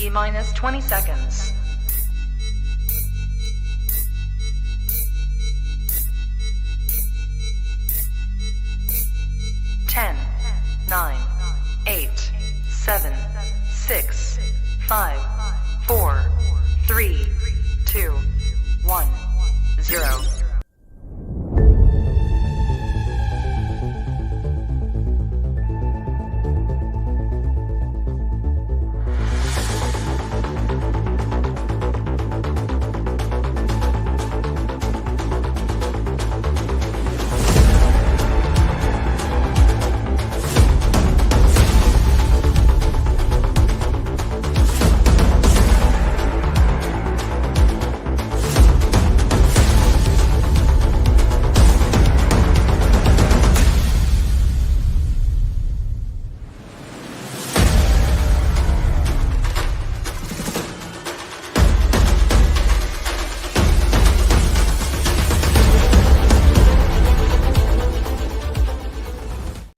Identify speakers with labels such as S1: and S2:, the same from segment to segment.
S1: T minus 20 seconds. 10, 9, 8, 7, 6, 5, 4, 3, 2, 1, 0.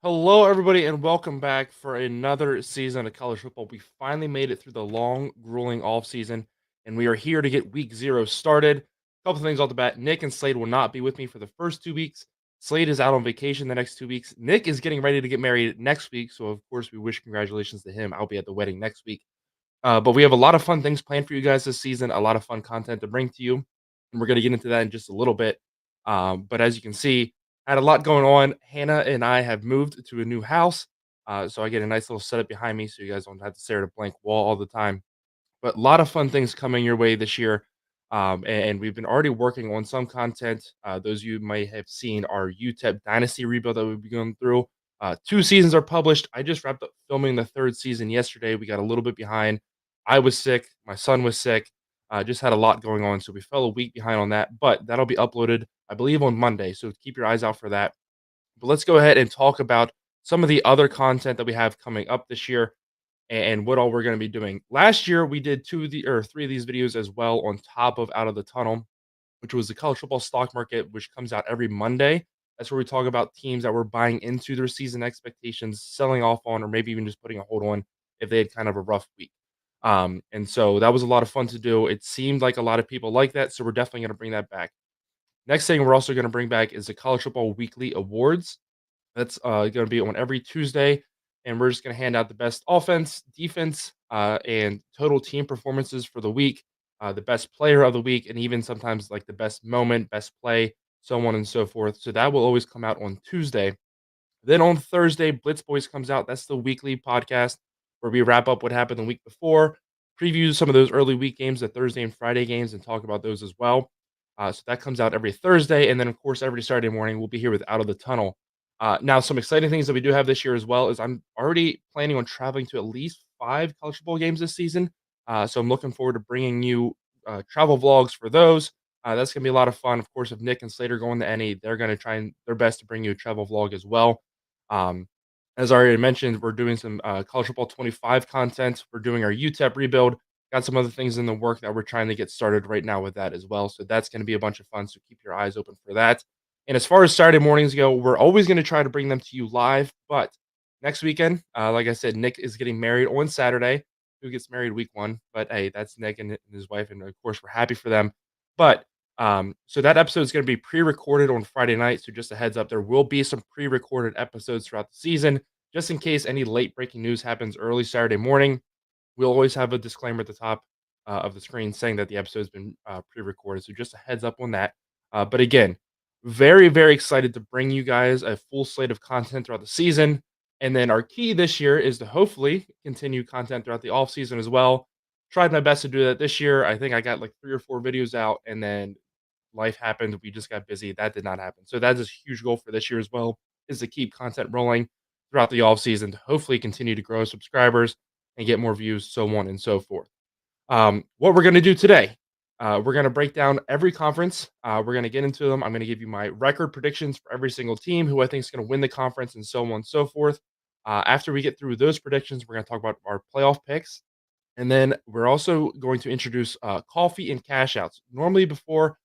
S2: Hello, everybody, and welcome back for another season of college football. We finally made it through the long, grueling off season, and we are here to get week 0 started. A couple things off the bat. Nick and Slade will not be with me for the first 2 weeks. Slade is out on vacation the next 2 weeks. Nick is getting ready to get married next week, so of course we wish congratulations to him. I'll be at the wedding next week. But we have a lot of fun things planned for you guys this season, a lot of fun content to bring to you, and we're going to get into that in just a little bit. But as you can see, had a lot going on. Hannah and I have moved to a new house, so I get a nice little setup behind me, so you guys don't have to stare at a blank wall all the time. But a lot of fun things coming your way this year, and we've been already working on some content. Those of you might have seen our UTEP Dynasty rebuild that we've been going through. 2 seasons are published. I just wrapped up filming the 3rd season yesterday. We got a little bit behind. I was sick. My son was sick. Just had a lot going on, so we fell a week behind on that. But that'll be uploaded, I believe, on Monday. So keep your eyes out for that. But let's go ahead and talk about some of the other content that we have coming up this year and what all we're going to be doing. Last year, we did 3 of these videos as well on top of Out of the Tunnel, which was the college football stock market, which comes out every Monday. That's where we talk about teams that were buying into their season expectations, selling off on, or maybe even just putting a hold on if they had kind of a rough week. And so that was a lot of fun to do. It seemed like a lot of people like that, so we're definitely going to bring that back. Next thing we're also going to bring back is the College Football Weekly Awards. That's going to be on every Tuesday, and we're just going to hand out the best offense, defense, and total team performances for the week, the best player of the week, and even sometimes like the best moment, best play, so on and so forth. So that will always come out on Tuesday. Then on Thursday, Blitz Boys comes out. That's the weekly podcast where we wrap up what happened the week before, preview some of those early week games, the Thursday and Friday games, and talk about those as well. So that comes out every Thursday. And then, of course, every Saturday morning, we'll be here with Out of the Tunnel. Now, some exciting things that we do have this year as well is I'm already planning on traveling to at least 5 college football games this season. So I'm looking forward to bringing you travel vlogs for those. That's going to be a lot of fun. Of course, if Nick and Slater go on to any, they're going to try their best to bring you a travel vlog as well. Um, as I already mentioned, we're doing some college football 25 content. We're doing our UTEP rebuild. Got some other things in the work that we're trying to get started right now with that as well. So that's going to be a bunch of fun. So keep your eyes open for that. And as far as Saturday mornings go, we're always going to try to bring them to you live. But next weekend, like I said, Nick is getting married on Saturday. Who gets married week 1? But hey, that's Nick and his wife, and of course, we're happy for them. But so that episode is going to be pre-recorded on Friday night. So just a heads up, there will be some pre-recorded episodes throughout the season, just in case any late breaking news happens early Saturday morning. We'll always have a disclaimer at the top of the screen saying that the episode's been pre-recorded. So just a heads up on that. But again, very, very excited to bring you guys a full slate of content throughout the season. And then our key this year is to hopefully continue content throughout the off season as well. Tried my best to do that this year. I think I got like 3 or 4 videos out, and then life happened. We just got busy. That did not happen. So that is a huge goal for this year as well, is to keep content rolling throughout the off season to hopefully continue to grow subscribers and get more views, so on and so forth. What we're going to do today, we're going to break down every conference. We're going to get into them. I'm going to give you my record predictions for every single team, who I think is going to win the conference, and so on and so forth. After we get through those predictions, we're going to talk about our playoff picks. And then we're also going to introduce coffee and cash outs. Normally, before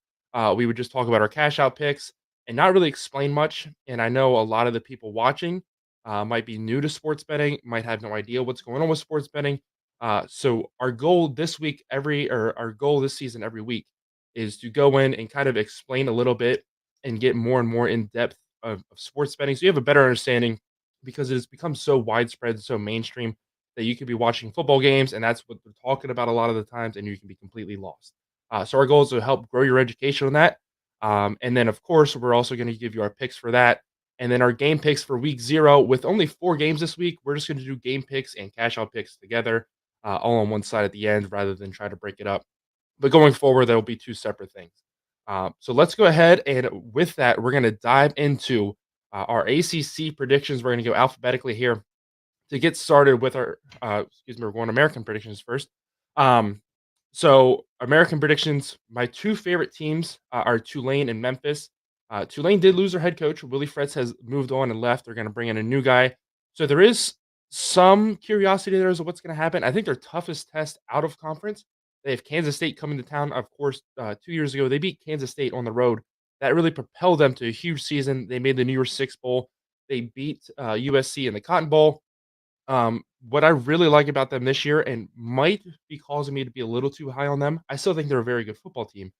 S2: we would just talk about our cash out picks and not really explain much. And I know a lot of the people watching might be new to sports betting, might have no idea what's going on with sports betting. So our goal this week, our goal this season, every week, is to go in and kind of explain a little bit and get more and more in depth of sports betting, so you have a better understanding because it has become so widespread, so mainstream that you could be watching football games, and that's what they're talking about a lot of the times, and you can be completely lost. So our goal is to help grow your education on that, and then of course we're also going to give you our picks for that, and then our game picks for week 0. With only 4 games this week, we're just going to do game picks and cash out picks together, all on one side at the end rather than try to break it up. But going forward, there will be 2 separate things. So let's go ahead and with that, we're going to dive into our ACC predictions. We're going to go alphabetically here to get started with our we're going American predictions first. Um, so American predictions, my 2 favorite teams are Tulane and Memphis. Tulane did lose their head coach. Willie Fretz has moved on and left. They're going to bring in a new guy. So there is some curiosity there as to what's going to happen. I think their toughest test out of conference. They have Kansas State coming to town. Of course, 2 years ago they beat Kansas State on the road. That really propelled them to a huge season. They made the New Year's Six Bowl. They beat USC in the Cotton Bowl. What I really like about them this year and might be causing me to be a little too high on them, I still think they're a very good football team.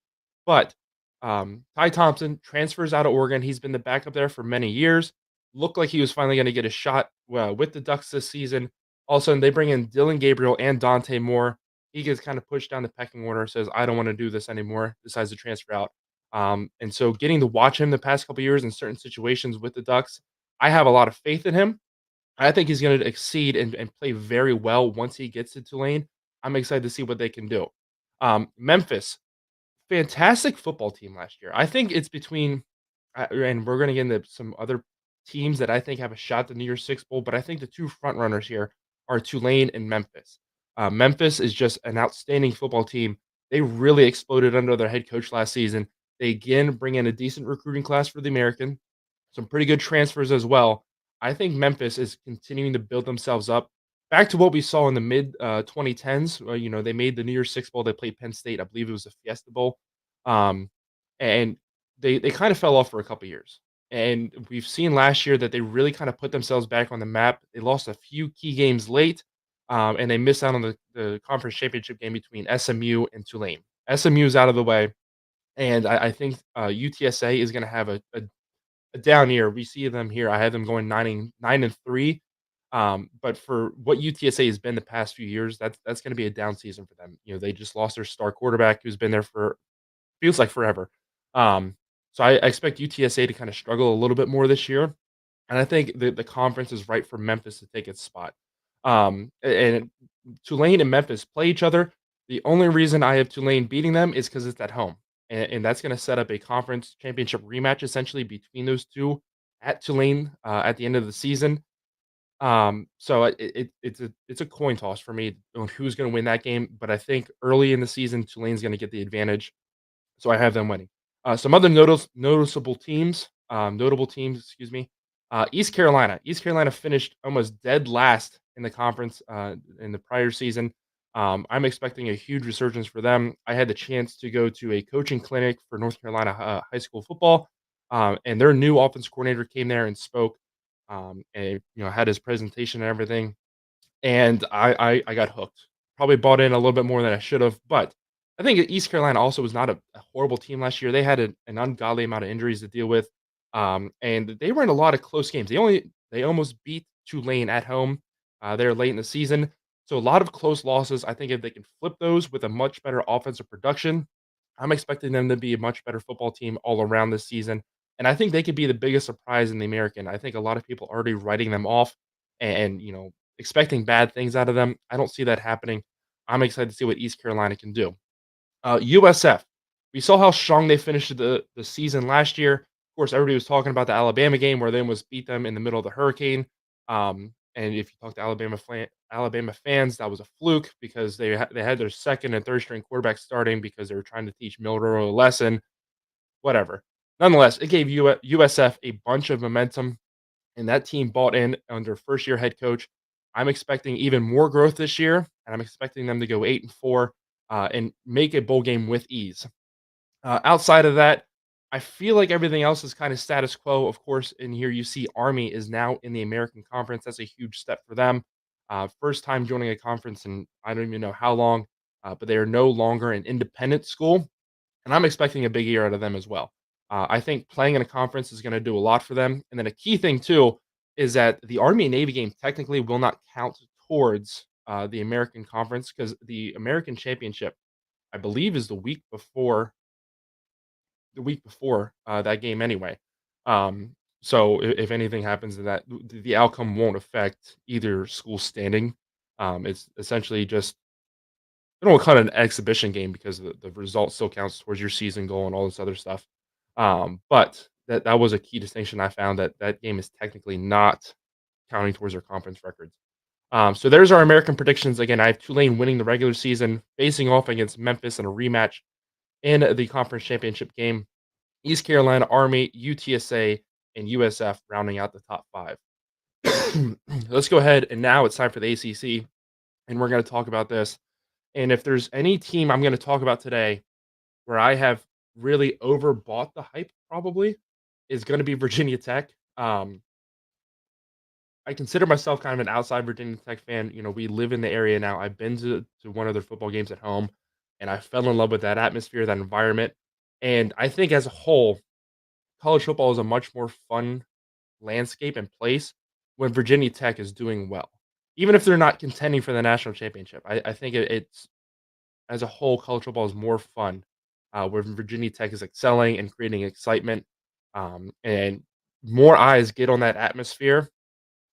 S2: But Ty Thompson transfers out of Oregon. He's been the backup there for many years. Looked like he was finally going to get a shot with the Ducks this season. All of a sudden, they bring in Dylan Gabriel and Dante Moore. He gets kind of pushed down the pecking order, says, I don't want to do this anymore, decides to transfer out. And so getting to watch him the past couple years in certain situations with the Ducks, I have a lot of faith in him. I think he's going to exceed and play very well once he gets to Tulane. I'm excited to see what they can do. Memphis, fantastic football team last year. I think it's between, and we're going to get into some other teams that I think have a shot at the New Year's Six Bowl, but I think the 2 front runners here are Tulane and Memphis. Memphis is just an outstanding football team. They really exploded under their head coach last season. They again bring in a decent recruiting class for the American, some pretty good transfers as well. I think Memphis is continuing to build themselves up back to what we saw in the mid 2010s. They made the New Year's Six Bowl. They played Penn State. I believe it was a Fiesta Bowl, um, and they kind of fell off for a couple years. And we've seen last year that they really kind of put themselves back on the map. They lost a few key games late, and they missed out on the conference championship game between SMU and Tulane. SMU is out of the way, and I think UTSA is going to have a down year. We see them here. I have them going 9-3. But for what UTSA has been the past few years, that's going to be a down season for them. They just lost their star quarterback who's been there for feels like forever. Um, so I expect UTSA to kind of struggle a little bit more this year, and I think the conference is right for Memphis to take its spot. And Tulane and Memphis play each other. The only reason I have Tulane beating them is because it's at home, and that's going to set up a conference championship rematch essentially between those 2 at Tulane at the end of the season. So it's a coin toss for me on who's going to win that game, but I think early in the season Tulane's going to get the advantage, so I have them winning. Some other notable teams, excuse me. East Carolina. East Carolina finished almost dead last in the conference in the prior season. I'm expecting a huge resurgence for them. I had the chance to go to a coaching clinic for North Carolina high school football, and their new offense coordinator came there and spoke, and had his presentation and everything, and I got hooked. Probably bought in a little bit more than I should have, but I think East Carolina also was not a horrible team last year. They had an ungodly amount of injuries to deal with, and they were in a lot of close games. They almost beat Tulane at home. There late in the season, so a lot of close losses. I think if they can flip those with a much better offensive production, I'm expecting them to be a much better football team all around this season, and I think they could be the biggest surprise in the American. I think a lot of people are already writing them off, and expecting bad things out of them. I don't see that happening. I'm excited to see what East Carolina can do. USF. We saw how strong they finished the season last year. Of course, everybody was talking about the Alabama game where they almost beat them in the middle of the hurricane. And if you talk to Alabama fans, that was a fluke because they had their second and third string quarterbacks starting because they were trying to teach Milroe a lesson. Whatever. Nonetheless, it gave USF a bunch of momentum, and that team bought in under first year head coach. I'm expecting even more growth this year, and I'm expecting them to go 8-4 and make a bowl game with ease. Outside of that, I feel like everything else is kind of status quo. Of course, in here you see Army is now in the American Conference. That's a huge step for them. First time joining a conference, and I don't even know how long, but they are no longer an independent school, and I'm expecting a big year out of them as well. I think playing in a conference is going to do a lot for them. And then a key thing too is that the Army and Navy game technically will not count towards the American Conference because the American Championship, I believe, is the week before that game anyway. So if anything happens to that, the outcome won't affect either school's standing. It's essentially just I don't want to call it an exhibition game because the result still counts towards your season goal and all this other stuff. But that was a key distinction I found that that game is technically not counting towards their conference records. So there's our American predictions. Again, I have Tulane winning the regular season, facing off against Memphis in a rematch in the conference championship game. East Carolina Army, UTSA, and USF rounding out the top five. Let's go ahead and now it's time for the ACC, and we're going to talk about this. And if there's any team I'm going to talk about today where I have really overbought the hype, probably is going to be Virginia Tech. I consider myself kind of an outside Virginia Tech fan. We live in the area now. I've been to one of their football games at home, and I fell in love with that atmosphere, that environment. And I think as a whole, college football is a much more fun landscape and place when Virginia Tech is doing well. Even if they're not contending for the national championship, I think it's as a whole, college football is more fun where Virginia Tech is excelling and creating excitement, and more eyes get on that atmosphere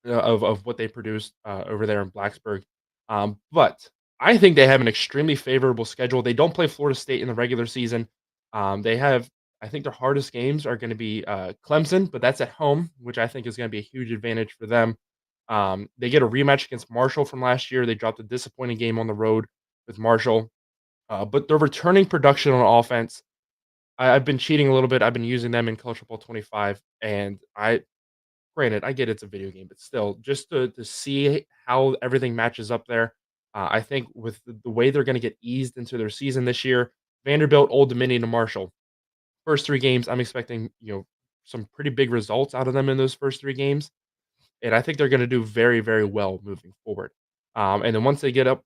S2: of what they produced over there in Blacksburg. But I think they have an extremely favorable schedule. They don't play Florida State in the regular season. They have, I think, their hardest games are going to be Clemson, but that's at home, which I think is going to be a huge advantage for them. They get a rematch against Marshall from last year. They dropped a disappointing game on the road with Marshall, but their returning production on offense. I've been cheating a little bit. I've been using them in College Football 25, and granted, I get it's a video game, but still, just to see how everything matches up there, I think with the way they're gonna get eased into their season this year, Vanderbilt, Old Dominion, and Marshall. First 3 games, I'm expecting, some pretty big results out of them in those first 3 games, and I think they're gonna do very, very well moving forward. And then once they get up,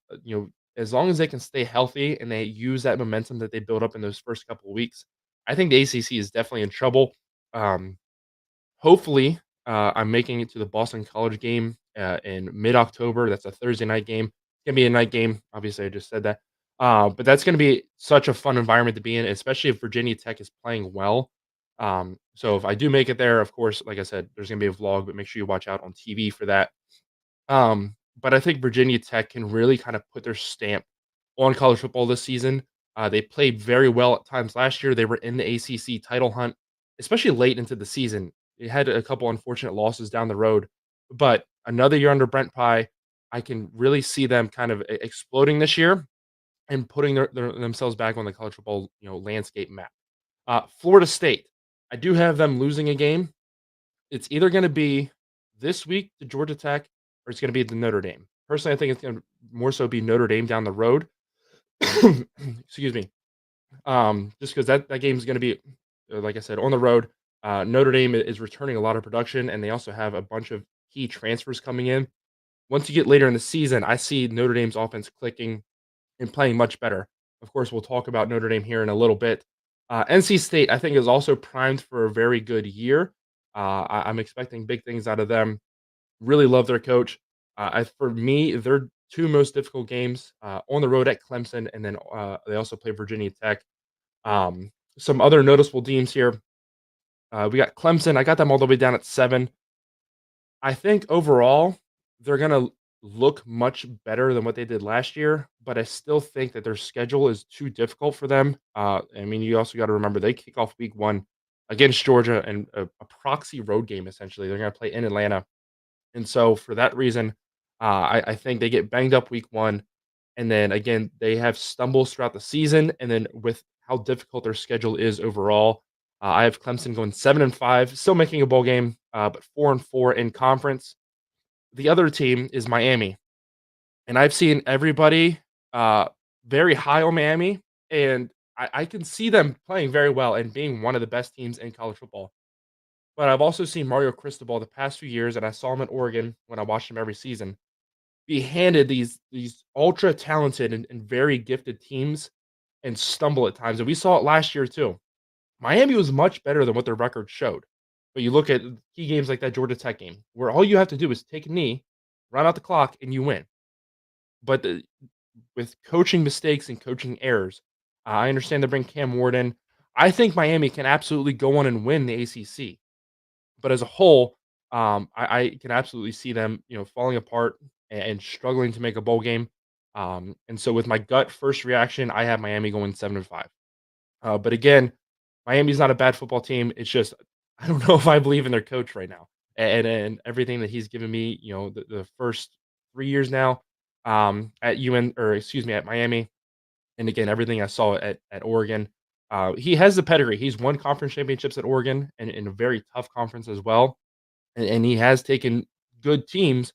S2: as long as they can stay healthy and they use that momentum that they built up in those first couple of weeks, I think the ACC is definitely in trouble. Um, Hopefully, I'm making it to the Boston College game, in mid-October. That's a Thursday night game. It's gonna be a night game. Obviously, I just said that. But that's gonna be such a fun environment to be in, especially if Virginia Tech is playing well. So if I do make it there, of course, like I said, there's gonna be a vlog, but make sure you watch out on TV for that. But I think Virginia Tech can really kind of put their stamp on college football this season. They played very well at times last year. They were in the ACC title hunt, especially late into the season. They had a couple unfortunate losses down the road, but another year under Brent Pye, I can really see them kind of exploding this year and putting themselves back on the college football landscape map. Florida State, I do have them losing a game. It's either going to be this week to Georgia Tech or it's going to be the Notre Dame. Personally, I think it's going to more so be Notre Dame down the road. Excuse me. Just because that game is going to be, like I said, on the road. Notre Dame is returning a lot of production, and they also have a bunch of key transfers coming in. Once you get later in the season, I see Notre Dame's offense clicking and playing much better. Of course, we'll talk about Notre Dame here in a little bit. NC State, I think, is also primed for a very good year. I'm expecting big things out of them. Really love their coach. For me, their 2 most difficult games on the road at Clemson, and then they also play Virginia Tech. Some other noticeable teams here. We got Clemson. I got them all the way down at 7. I think overall they're gonna look much better than what they did last year, but I still think that their schedule is too difficult for them. I mean, you also got to remember they kick off week 1 against Georgia and a proxy road game. Essentially, they're gonna play in Atlanta, and so for that reason, I think they get banged up week 1, and then again they have stumbles throughout the season, and then with how difficult their schedule is overall, I have Clemson going 7-5, still making a bowl game, but 4-4 in conference. The other team is Miami, and I've seen everybody very high on Miami, and I can see them playing very well and being one of the best teams in college football. But I've also seen Mario Cristobal the past few years, and I saw him at Oregon when I watched him every season. be handed these ultra talented and very gifted teams and stumble at times. And we saw it last year too. Miami was much better than what their record showed. But you look at key games like that Georgia Tech game, where all you have to do is take a knee, run out the clock, and you win. But with coaching mistakes and coaching errors, I understand they bring Cam Ward in. I think Miami can absolutely go on and win the ACC. But as a whole, I can absolutely see them, falling apart and struggling to make a bowl game. And so, with my gut first reaction, I have Miami going 7-5. But again, Miami's not a bad football team. It's just I don't know if I believe in their coach right now, and everything that he's given me. The first 3 years now at at Miami, and again everything I saw at Oregon. He has the pedigree. He's won conference championships at Oregon and in a very tough conference as well, and he has taken good teams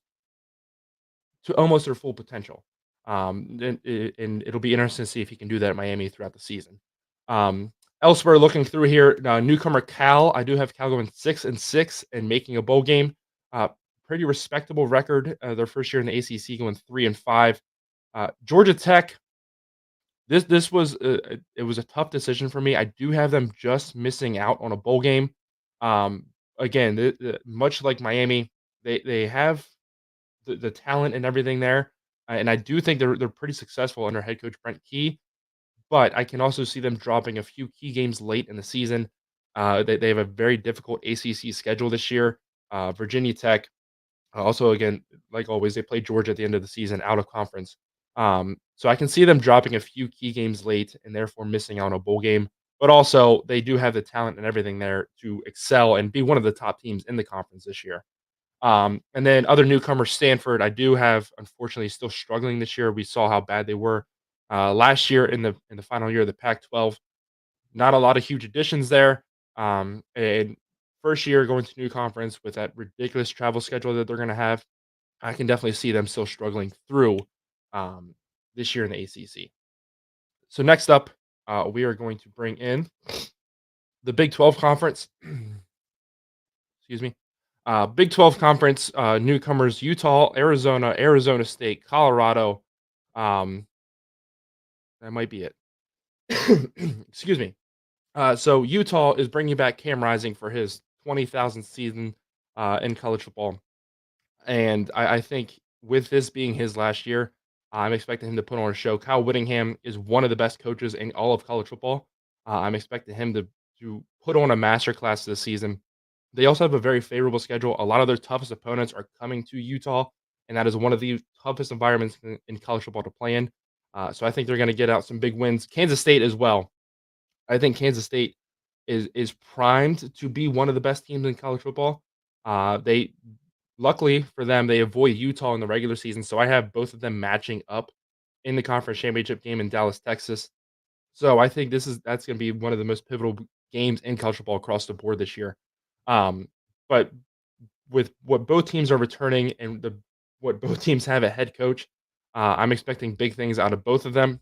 S2: to almost their full potential. And it'll be interesting to see if he can do that at Miami throughout the season. Elsewhere, looking through here, newcomer Cal. I do have Cal going 6-6 and making a bowl game. Uh, Pretty respectable record. Their first year in the ACC, going 3-5. Georgia Tech. This was it was a tough decision for me. I do have them just missing out on a bowl game. Um, Again, much like Miami, they have the talent and everything there, and I do think they're pretty successful under head coach Brent Key. But I can also see them dropping a few key games late in the season. They have a very difficult ACC schedule this year. Virginia Tech, also again, like always, they play Georgia at the end of the season out of conference. So I can see them dropping a few key games late and therefore missing out on a bowl game. But also, they do have the talent and everything there to excel and be one of the top teams in the conference this year. And then other newcomers, Stanford, I do have unfortunately still struggling this year. We saw how bad they were last year in the final year of the Pac-12. Not a lot of huge additions there. And first year going to new conference with that ridiculous travel schedule that they're going to have, I can definitely see them still struggling through um, this year in the ACC. So next up, we are going to bring in the Big 12 conference. Excuse me. Big 12 conference newcomers: Utah, Arizona, Arizona State, Colorado. Um, that might be it. Excuse me. So Utah is bringing back Cam Rising for his 20,000th season in college football, and I think with this being his last year, I'm expecting him to put on a show. Kyle Whittingham is one of the best coaches in all of college football. I'm expecting him to put on a masterclass this season. They also have a very favorable schedule. A lot of their toughest opponents are coming to Utah, and that is one of the toughest environments in college football to play in. So I think they're going to get out some big wins. Kansas State as well. I think Kansas State is primed to be one of the best teams in college football. They luckily for them, they avoid Utah in the regular season, so I have both of them matching up in the conference championship game in Dallas, Texas. So I think that's going to be one of the most pivotal games in college football across the board this year. Um, but with what both teams are returning and what both teams have a head coach, I'm expecting big things out of both of them,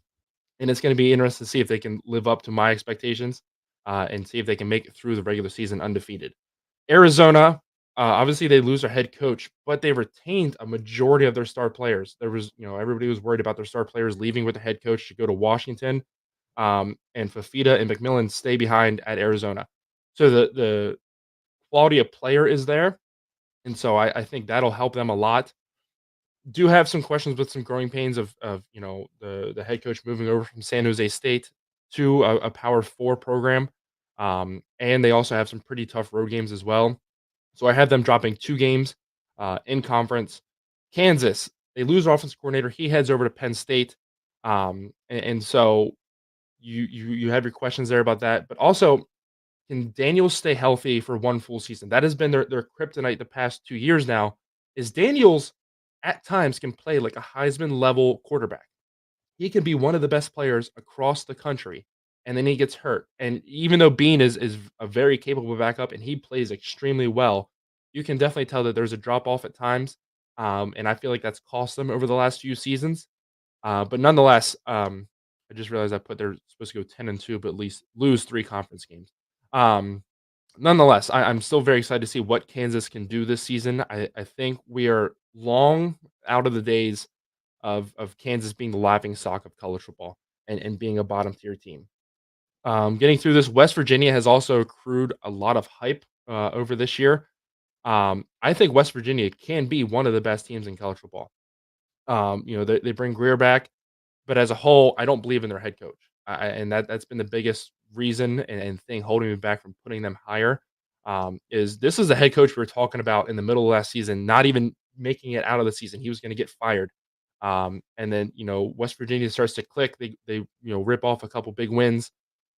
S2: and it's going to be interesting to see if they can live up to my expectations and see if they can make it through the regular season undefeated. Arizona, obviously they lose their head coach, but they retained a majority of their star players. There was, everybody was worried about their star players leaving with the head coach to go to Washington, and Fafita and McMillan stay behind at Arizona. So the quality of player is there, and so I think that'll help them a lot. Do have some questions with some growing pains of the head coach moving over from San Jose State to a Power Four program, and they also have some pretty tough road games as well. So I have them dropping 2 games in conference. Kansas, they lose their offensive coordinator. He heads over to Penn State, and so you have your questions there about that. But also, can Daniels stay healthy for one full season? That has been their kryptonite the past 2 years now. Is Daniels at times can play like a Heisman level quarterback. He can be one of the best players across the country, and then he gets hurt. And even though Bean is a very capable backup and he plays extremely well, you can definitely tell that there's a drop off at times. And I feel like that's cost them over the last few seasons. But nonetheless, I just realized I put they're supposed to go 10-2, but at least lose 3 conference games. Um, Nonetheless, I'm still very excited to see what Kansas can do this season. I think we are long out of the days of Kansas being the laughing stock of college football and being a bottom tier team. Getting through this, West Virginia has also accrued a lot of hype over this year. I think West Virginia can be one of the best teams in college football. They bring Greer back, but as a whole, I don't believe in their head coach, and that's been the biggest reason and thing holding me back from putting them higher. Is this is the head coach we were talking about in the middle of last season, not even making it out of the season. He was going to get fired, and then West Virginia starts to click. They rip off a couple big wins,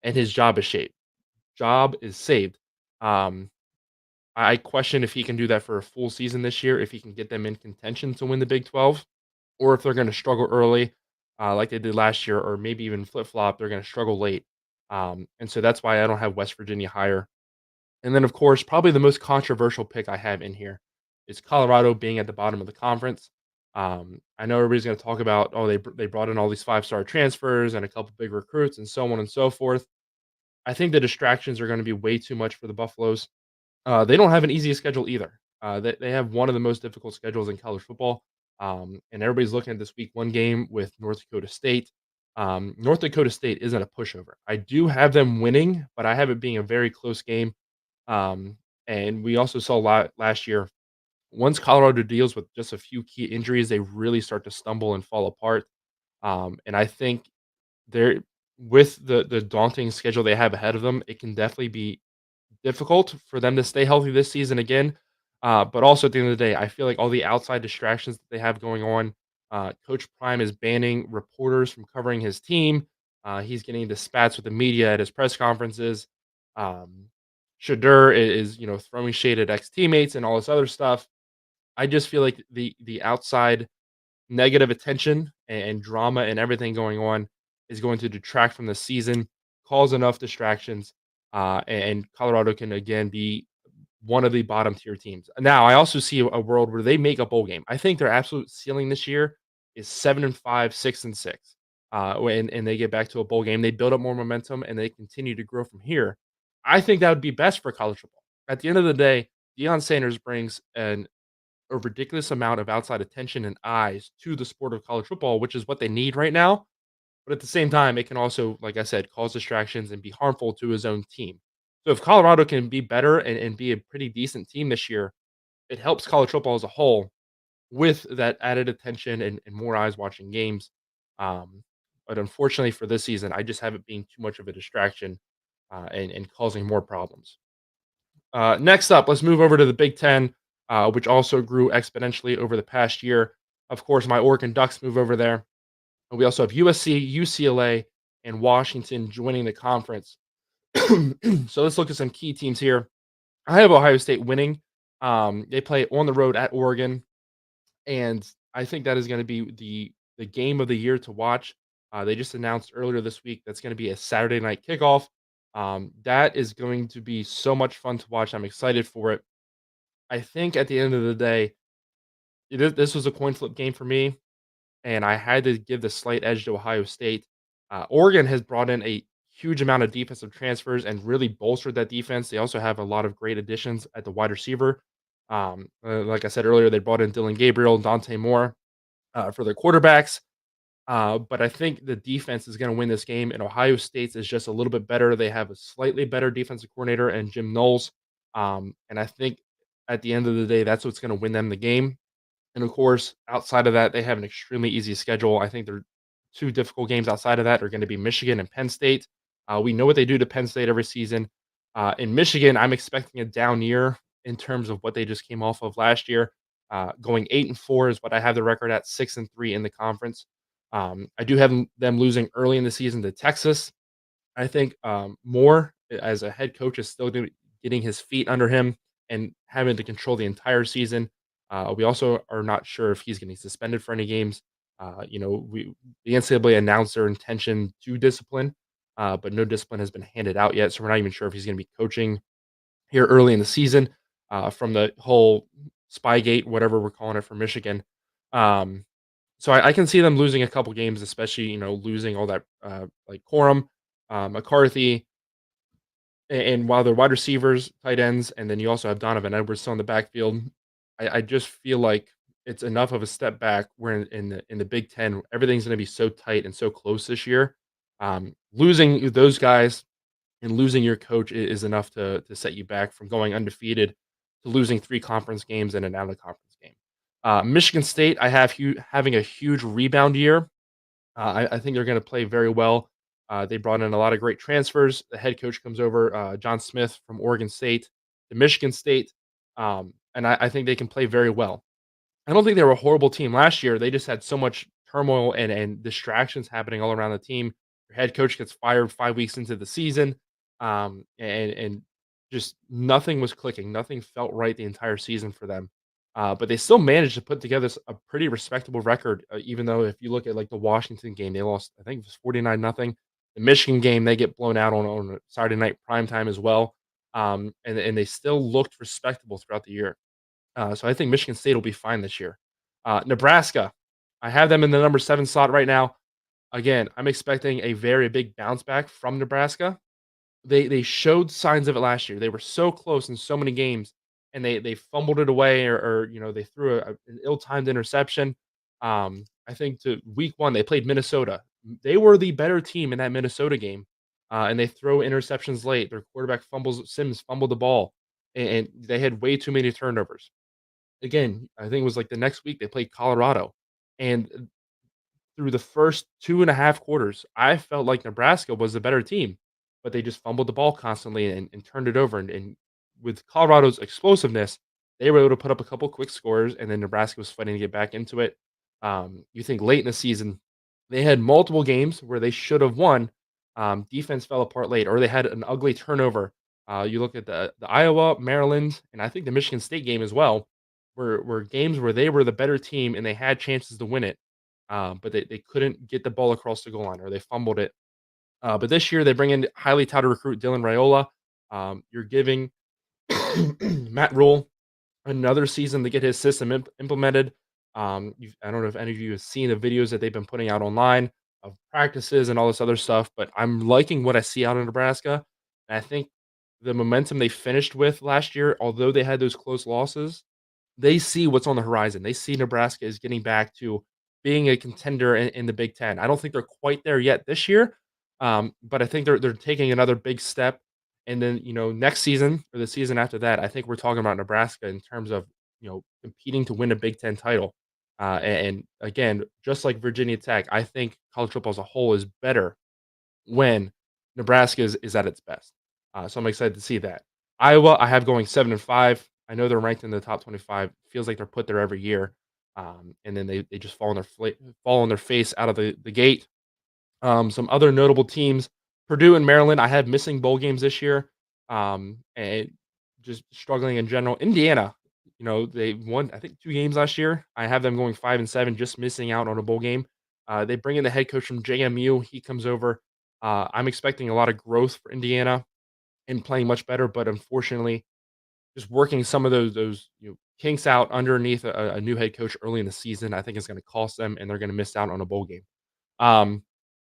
S2: and his job is saved. Um, I question if he can do that for a full season this year, if he can get them in contention to win the Big 12, or if they're going to struggle early, like they did last year, or maybe even flip flop, they're going to struggle late. And so that's why I don't have West Virginia higher. And then, of course, probably the most controversial pick I have in here is Colorado being at the bottom of the conference. I know everybody's going to talk about, oh, they brought in all these 5-star transfers and a couple big recruits and so on and so forth. I think the distractions are going to be way too much for the Buffaloes. They don't have an easy schedule either. They have one of the most difficult schedules in college football, and everybody's looking at this week one game with North Dakota State. North Dakota State isn't a pushover. I do have them winning, but I have it being a very close game. Um, and we also saw last year, once Colorado deals with just a few key injuries, they really start to stumble and fall apart. And I think they're with the daunting schedule they have ahead of them, it can definitely be difficult for them to stay healthy this season again. But also at the end of the day, I feel like all the outside distractions that they have going on, Coach Prime is banning reporters from covering his team. He's getting into spats with the media at his press conferences. Um, Shadur is throwing shade at ex teammates and all this other stuff. I just feel like the outside negative attention and drama and everything going on is going to detract from the season, cause enough distractions, and Colorado can again be one of the bottom tier teams. Now, I also see a world where they make a bowl game. I think their absolute ceiling this year is 7-5, 6-6. When they get back to a bowl game, they build up more momentum and they continue to grow from here. I think that would be best for college football. At the end of the day, Deion Sanders brings a ridiculous amount of outside attention and eyes to the sport of college football, which is what they need right now. But at the same time, it can also, like I said, cause distractions and be harmful to his own team. So if Colorado can be better and be a pretty decent team this year, it helps college football as a whole with that added attention and more eyes watching games. Um, but unfortunately for this season, I just have it being too much of a distraction and causing more problems. Next up, let's move over to the Big Ten, which also grew exponentially over the past year. Of course, my Oregon Ducks move over there. And we also have USC, UCLA, and Washington joining the conference. So let's look at some key teams here. I have Ohio State winning. They play on the road at Oregon, and I think that is going to be the game of the year to watch. They just announced earlier this week that's going to be a Saturday night kickoff. That is going to be so much fun to watch. I'm excited for it. I think at the end of the day, this was a coin flip game for me, and I had to give the slight edge to Ohio State. Oregon has brought in a huge amount of defensive transfers and really bolstered that defense. They also have a lot of great additions at the wide receiver. Like I said earlier, they brought in Dylan Gabriel, Dante Moore for their quarterbacks. But I think the defense is going to win this game, and Ohio State's is just a little bit better. They have a slightly better defensive coordinator and Jim Knowles. And I think at the end of the day, that's what's going to win them the game. And of course, outside of that, they have an extremely easy schedule. I think their two difficult games outside of that are going to be Michigan and Penn State. We know what they do to Penn State every season. In Michigan, I'm expecting a down year in terms of what they just came off of last year. Going 8-4 is what I have the record at, 6-3 in the conference. I do have them losing early in the season to Texas. I think Moore, as a head coach, is still getting his feet under him and having to control the entire season. We also are not sure if he's getting suspended for any games. The NCAA announced their intention to discipline, but no discipline has been handed out yet. So we're not even sure if he's going to be coaching here early in the season from the whole Spygate, whatever we're calling it for Michigan. So I can see them losing a couple games, especially losing all that like Corum, McCarthy, and while they're wide receivers, tight ends, and then you also have Donovan Edwards still in the backfield. I just feel like it's enough of a step back. Where in the Big Ten, everything's going to be so tight and so close this year. Losing those guys and losing your coach is enough to set you back from going undefeated to losing 3 conference games and an out of conference game. Michigan State, I have having a huge rebound year. I think they're going to play very well. They brought in a lot of great transfers. The head coach comes over, John Smith from Oregon State to Michigan State, and I think they can play very well. I don't think they were a horrible team last year. They just had so much turmoil and distractions happening all around the team. Your head coach gets fired 5 weeks into the season, and just nothing was clicking. Nothing felt right the entire season for them. But they still managed to put together a pretty respectable record. Even though if you look at like the Washington game, they lost. I think it was 49-0. The Michigan game, they get blown out on Saturday night prime time as well. And they still looked respectable throughout the year. So I think Michigan State will be fine this year. Nebraska, I have them in the number 7 slot right now. Again, I'm expecting a very big bounce back from Nebraska. They showed signs of it last year. They were so close in so many games, and they fumbled it away, or they threw an ill-timed interception. I think to week 1 they played Minnesota. They were the better team in that Minnesota game, and they throw interceptions late. Their quarterback Sims fumbled the ball, and they had way too many turnovers. Again, I think it was like the next week they played Colorado, and through the first 2.5 quarters, I felt like Nebraska was the better team, but they just fumbled the ball constantly and turned it over. And with Colorado's explosiveness, they were able to put up a couple quick scores, and then Nebraska was fighting to get back into it. You think late in the season, they had multiple games where they should have won. Defense fell apart late, or they had an ugly turnover. You look at the Iowa, Maryland, and I think the Michigan State game as well, were games where they were the better team and they had chances to win it, but they couldn't get the ball across the goal line, or they fumbled it. But this year they bring in highly touted recruit Dylan Raiola. You're giving Matt Rule another season to get his system implemented. I don't know if any of you have seen the videos that they've been putting out online of practices and all this other stuff, but I'm liking what I see out of Nebraska. And I think the momentum they finished with last year, although they had those close losses, they see what's on the horizon. They see Nebraska is getting back to being a contender in the Big Ten. I don't think they're quite there yet this year, but I think they're taking another big step. And then next season or the season after that, I think we're talking about Nebraska in terms of competing to win a Big Ten title. And again, just like Virginia Tech, I think college football as a whole is better when Nebraska is at its best. So I'm excited to see that. Iowa, I have going 7-5. I know they're ranked in the top 25. Feels like they're put there every year, and then they just fall on their face out of the gate. Some other notable teams: Purdue and Maryland. I have missing bowl games this year, and just struggling in general. Indiana, they won I think 2 games last year. I have them going 5-7, just missing out on a bowl game. They bring in the head coach from JMU. He comes over. I'm expecting a lot of growth for Indiana and playing much better, but unfortunately, just working some of those kinks out underneath a new head coach early in the season, I think is going to cost them, and they're going to miss out on a bowl game. Um,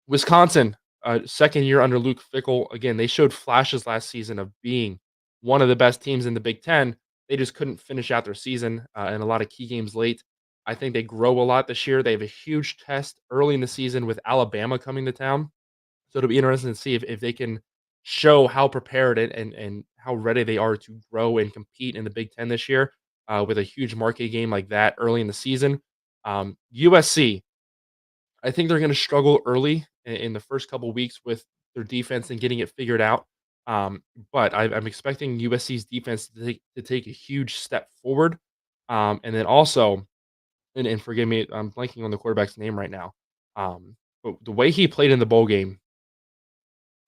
S2: Wisconsin, second year under Luke Fickell. Again, they showed flashes last season of being one of the best teams in the Big Ten. They just couldn't finish out their season and a lot of key games late. I think they grow a lot this year. They have a huge test early in the season with Alabama coming to town. So it'll be interesting to see if they can show how prepared and how ready they are to grow and compete in the Big Ten this year with a huge marquee game like that early in the season. USC, I think they're going to struggle early in the first couple weeks with their defense and getting it figured out. But I'm expecting USC's defense to take a huge step forward. And then also, and forgive me, I'm blanking on the quarterback's name right now. But the way he played in the bowl game,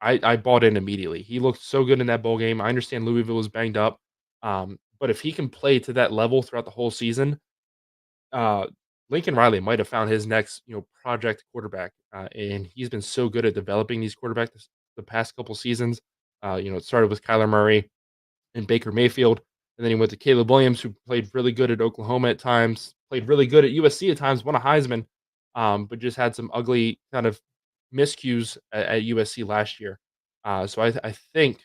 S2: I bought in immediately. He looked so good in that bowl game. I understand Louisville was banged up, but if he can play to that level throughout the whole season, uh, Lincoln Riley might have found his next, project quarterback, and he's been so good at developing these quarterbacks the past couple seasons. It started with Kyler Murray and Baker Mayfield, and then he went to Caleb Williams, who played really good at Oklahoma at times, played really good at USC at times, won a Heisman, but just had some ugly kind of miscues at USC last year. So I think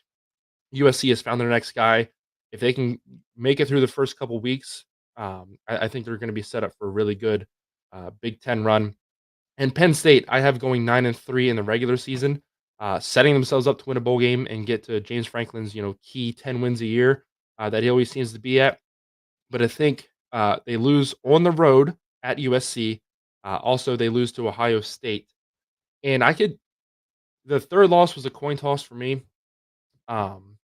S2: USC has found their next guy. If they can make it through the first couple weeks, I think they're going to be set up for a really good Big Ten run. And Penn State, I have going 9-3 in the regular season, setting themselves up to win a bowl game and get to James Franklin's key 10 wins a year that he always seems to be at. But I think they lose on the road at USC. Also, they lose to Ohio State, and the third loss was a coin toss for me. Um,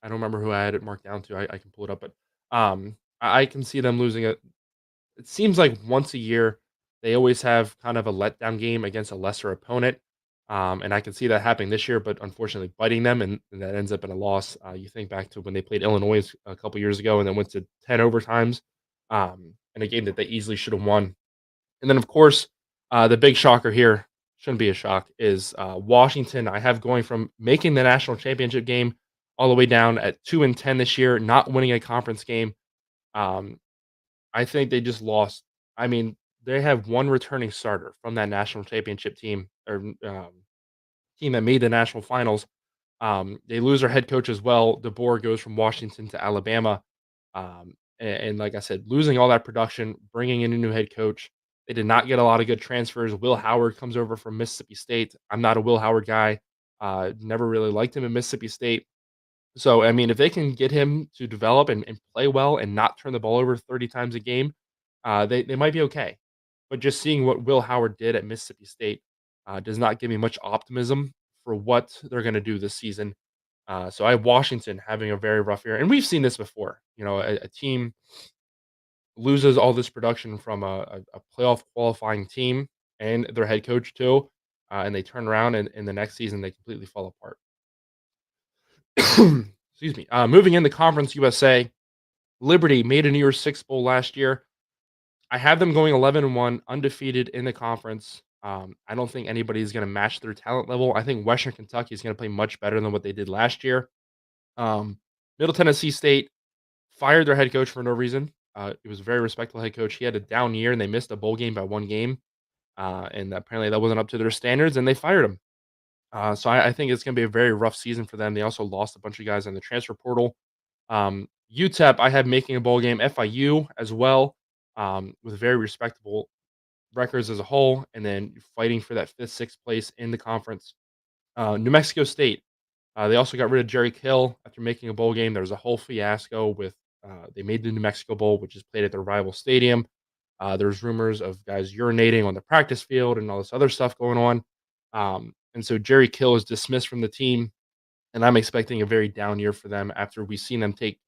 S2: I don't remember who I had it marked down to. I can pull it up, but I can see them losing it. It seems like once a year they always have kind of a letdown game against a lesser opponent, and I can see that happening this year. But unfortunately, biting them and that ends up in a loss. You think back to when they played Illinois a couple years ago and then went to 10 overtimes in a game that they easily should have won. And then, of course, the big shocker here shouldn't be a shock is Washington. I have going from making the national championship game all the way down at 2-10 this year, not winning a conference game. Um, I think they just lost. I mean, they have one returning starter from that national championship team or team that made the national finals. They lose their head coach as well. DeBoer goes from Washington to Alabama. And like I said, losing all that production, bringing in a new head coach. They did not get a lot of good transfers. Will Howard comes over from Mississippi State. I'm not a Will Howard guy. Never really liked him in Mississippi State. So, I mean, if they can get him to develop and play well and not turn the ball over 30 times a game, they might be okay. But just seeing what Will Howard did at Mississippi State does not give me much optimism for what they're going to do this season. So I have Washington having a very rough year, and we've seen this before. A team loses all this production from a playoff qualifying team and their head coach too, and they turn around and in the next season they completely fall apart. Excuse me. Moving in the Conference USA, Liberty made a New Year's Six Bowl last year. I have them going 11-1, undefeated in the conference. I don't think anybody is going to match their talent level. I think Western Kentucky is going to play much better than what they did last year. Middle Tennessee State fired their head coach for no reason. It was a very respectable head coach. He had a down year and they missed a bowl game by one game. And apparently that wasn't up to their standards and they fired him. So I think it's going to be a very rough season for them. They also lost a bunch of guys in the transfer portal. UTEP, I had making a bowl game. FIU as well, with very respectable records as a whole, and then fighting for that fifth, sixth place in the conference. New Mexico State, they also got rid of Jerry Kill after making a bowl game. There was a whole fiasco with they made the New Mexico Bowl, which is played at their rival stadium. There's rumors of guys urinating on the practice field and all this other stuff going on. And so Jerry Kill is dismissed from the team, and I'm expecting a very down year for them after we've seen them take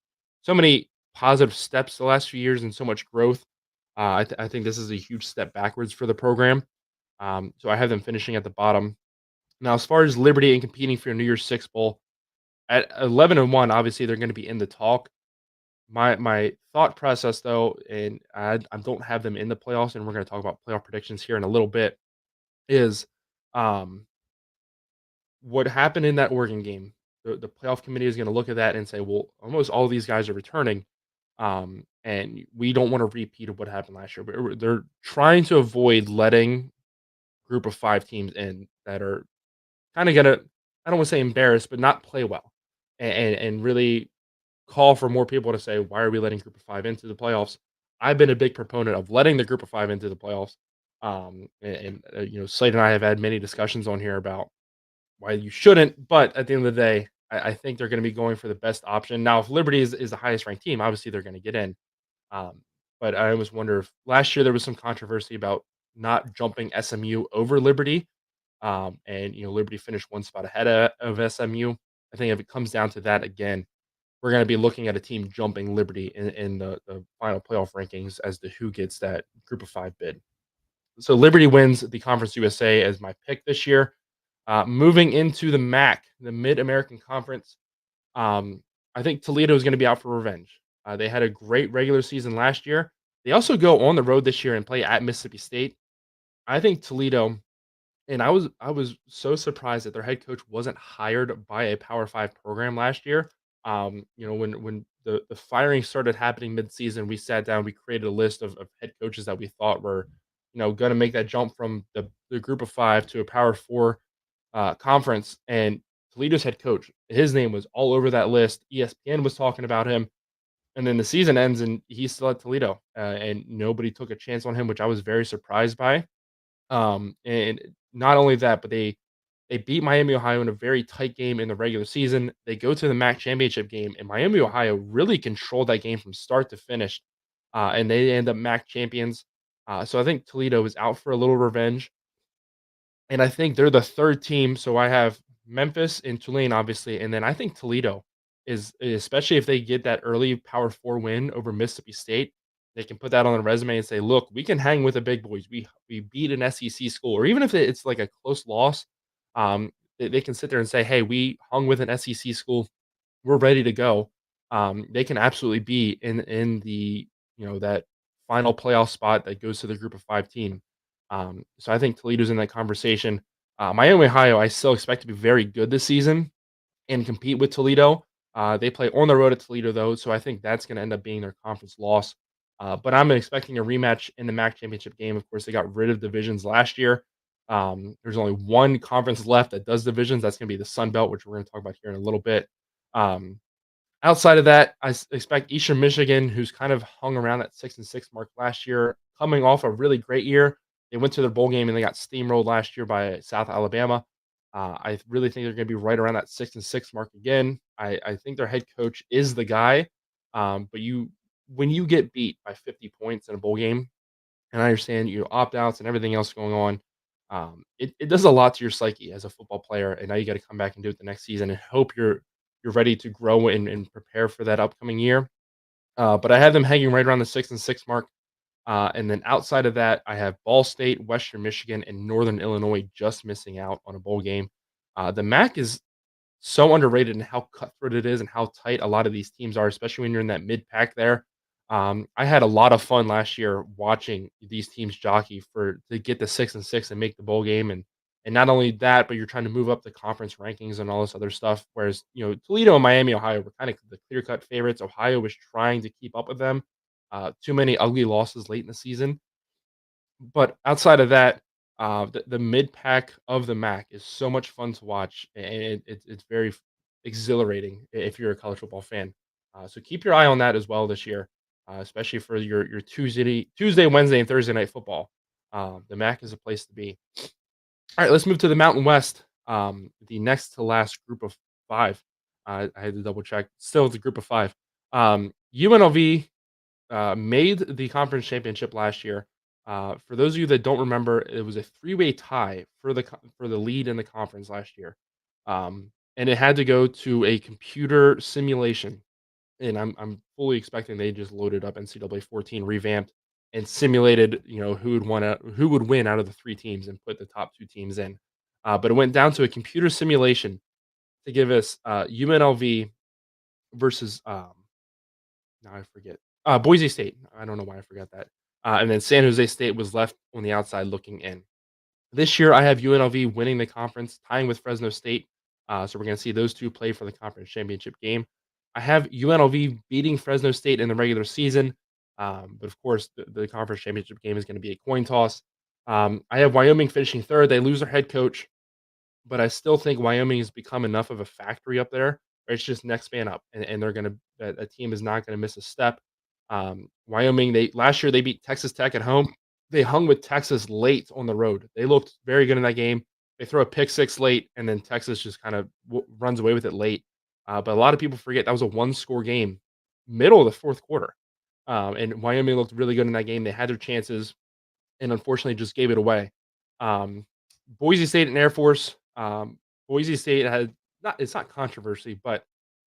S2: so many positive steps the last few years and so much growth. I think this is a huge step backwards for the program. So I have them finishing at the bottom. Now, as far as Liberty and competing for your New Year's Six Bowl, at 11-1, obviously they're going to be in the talk. My thought process, though, and I don't have them in the playoffs, and we're going to talk about playoff predictions here in a little bit, is um, what happened in that Oregon game. The playoff committee is going to look at that and say, well, almost all of these guys are returning, and we don't want to repeat of what happened last year. But they're trying to avoid letting group of five teams in that are kind of gonna, I don't want to say embarrassed, but not play well, and really call for more people to say, why are we letting group of five into the playoffs? I've been a big proponent of letting the group of five into the playoffs. Slade and I have had many discussions on here about why you shouldn't, but at the end of the day, I think they're going to be going for the best option. Now, if Liberty is the highest ranked team, obviously they're going to get in. But I always wonder if last year there was some controversy about not jumping SMU over Liberty. Liberty finished one spot ahead of SMU. I think if it comes down to that again, we're going to be looking at a team jumping Liberty in the final playoff rankings as to who gets that group of five bid. So Liberty wins the Conference USA as my pick this year. Moving into the MAC, the Mid-American Conference, I think Toledo is going to be out for revenge. They had a great regular season last year. They also go on the road this year and play at Mississippi State. I think Toledo, and I was so surprised that their head coach wasn't hired by a Power 5 program last year. When the firing started happening midseason, we sat down, we created a list of head coaches that we thought were, going to make that jump from the group of five to a Power 4 conference. And Toledo's head coach, his name was all over that list. ESPN was talking about him. And then the season ends, and he's still at Toledo, and nobody took a chance on him, which I was very surprised by. And not only that, but they beat Miami, Ohio in a very tight game in the regular season. They go to the MAC championship game, and Miami, Ohio really controlled that game from start to finish, and they end up MAC champions. So I think Toledo is out for a little revenge, and I think they're the third team. So I have Memphis and Tulane, obviously, and then I think Toledo is, especially if they get that early Power Four win over Mississippi State. They can put that on their resume and say, "Look, we can hang with the big boys. We beat an SEC school, or even if it's like a close loss, they can sit there and say, "Hey, we hung with an SEC school. We're ready to go." They can absolutely be in the, that final playoff spot that goes to the Group of Five team. So I think Toledo's in that conversation. Miami, Ohio, I still expect to be very good this season and compete with Toledo. They play on the road at Toledo, though, so I think that's going to end up being their conference loss. But I'm expecting a rematch in the MAC championship game. Of course, they got rid of divisions last year. There's only one conference left that does divisions. That's going to be the Sun Belt, which we're going to talk about here in a little bit. Um, Outside of that, expect Eastern Michigan, who's kind of hung around that 6-6 mark last year, coming off a really great year. They went to their bowl game and they got steamrolled last year by South Alabama. I really think they're going to be right around that 6-6 mark again. I think their head coach is the guy, but when you get beat by 50 points in a bowl game, and I understand opt outs and everything else going on, it does a lot to your psyche as a football player. And now you got to come back and do it the next season and hope you're ready to grow and prepare for that upcoming year. But I have them hanging right around the 6-6 mark. And then outside of that, I have Ball State, Western Michigan, and Northern Illinois just missing out on a bowl game. The MAC is so underrated in how cutthroat it is and how tight a lot of these teams are, especially when you're in that mid pack there. I had a lot of fun last year watching these teams jockey for to get the 6-6 and make the bowl game, and not only that, but you're trying to move up the conference rankings and all this other stuff. Whereas Toledo and Miami, Ohio were kind of the clear cut favorites. Ohio was trying to keep up with them. Too many ugly losses late in the season, but outside of that, the mid pack of the MAC is so much fun to watch, and it's very exhilarating if you're a college football fan. So keep your eye on that as well this year, especially for your Tuesday, Wednesday, and Thursday night football. The MAC is a place to be. All right, let's move to the Mountain West. The next to last group of five. I had to double check. Still, the group of five. UNLV made the conference championship last year. For those of you that don't remember, it was a three-way tie for the lead in the conference last year, and it had to go to a computer simulation. And I'm fully expecting they just loaded up NCAA 14, revamped, and simulated, who would win out of the three teams and put the top two teams in. But it went down to a computer simulation to give us UNLV versus now I forget. Boise State. I don't know why I forgot that. And then San Jose State was left on the outside looking in. This year, I have UNLV winning the conference, tying with Fresno State. So we're going to see those two play for the conference championship game. I have UNLV beating Fresno State in the regular season. But of course, the conference championship game is going to be a coin toss. I have Wyoming finishing third. They lose their head coach, but I still think Wyoming has become enough of a factory up there where it's just next man up, and they're gonna that team is not gonna miss a step. Wyoming, they last year they beat Texas Tech at home. They hung with Texas late on the road. They looked very good in that game. They throw a pick six late, and then Texas just kind of runs away with it late. But a lot of people forget that was a one-score game, middle of the fourth quarter, and Wyoming looked really good in that game. They had their chances, and unfortunately just gave it away. Um, Boise State and Air Force. Boise State had not it's not controversy, but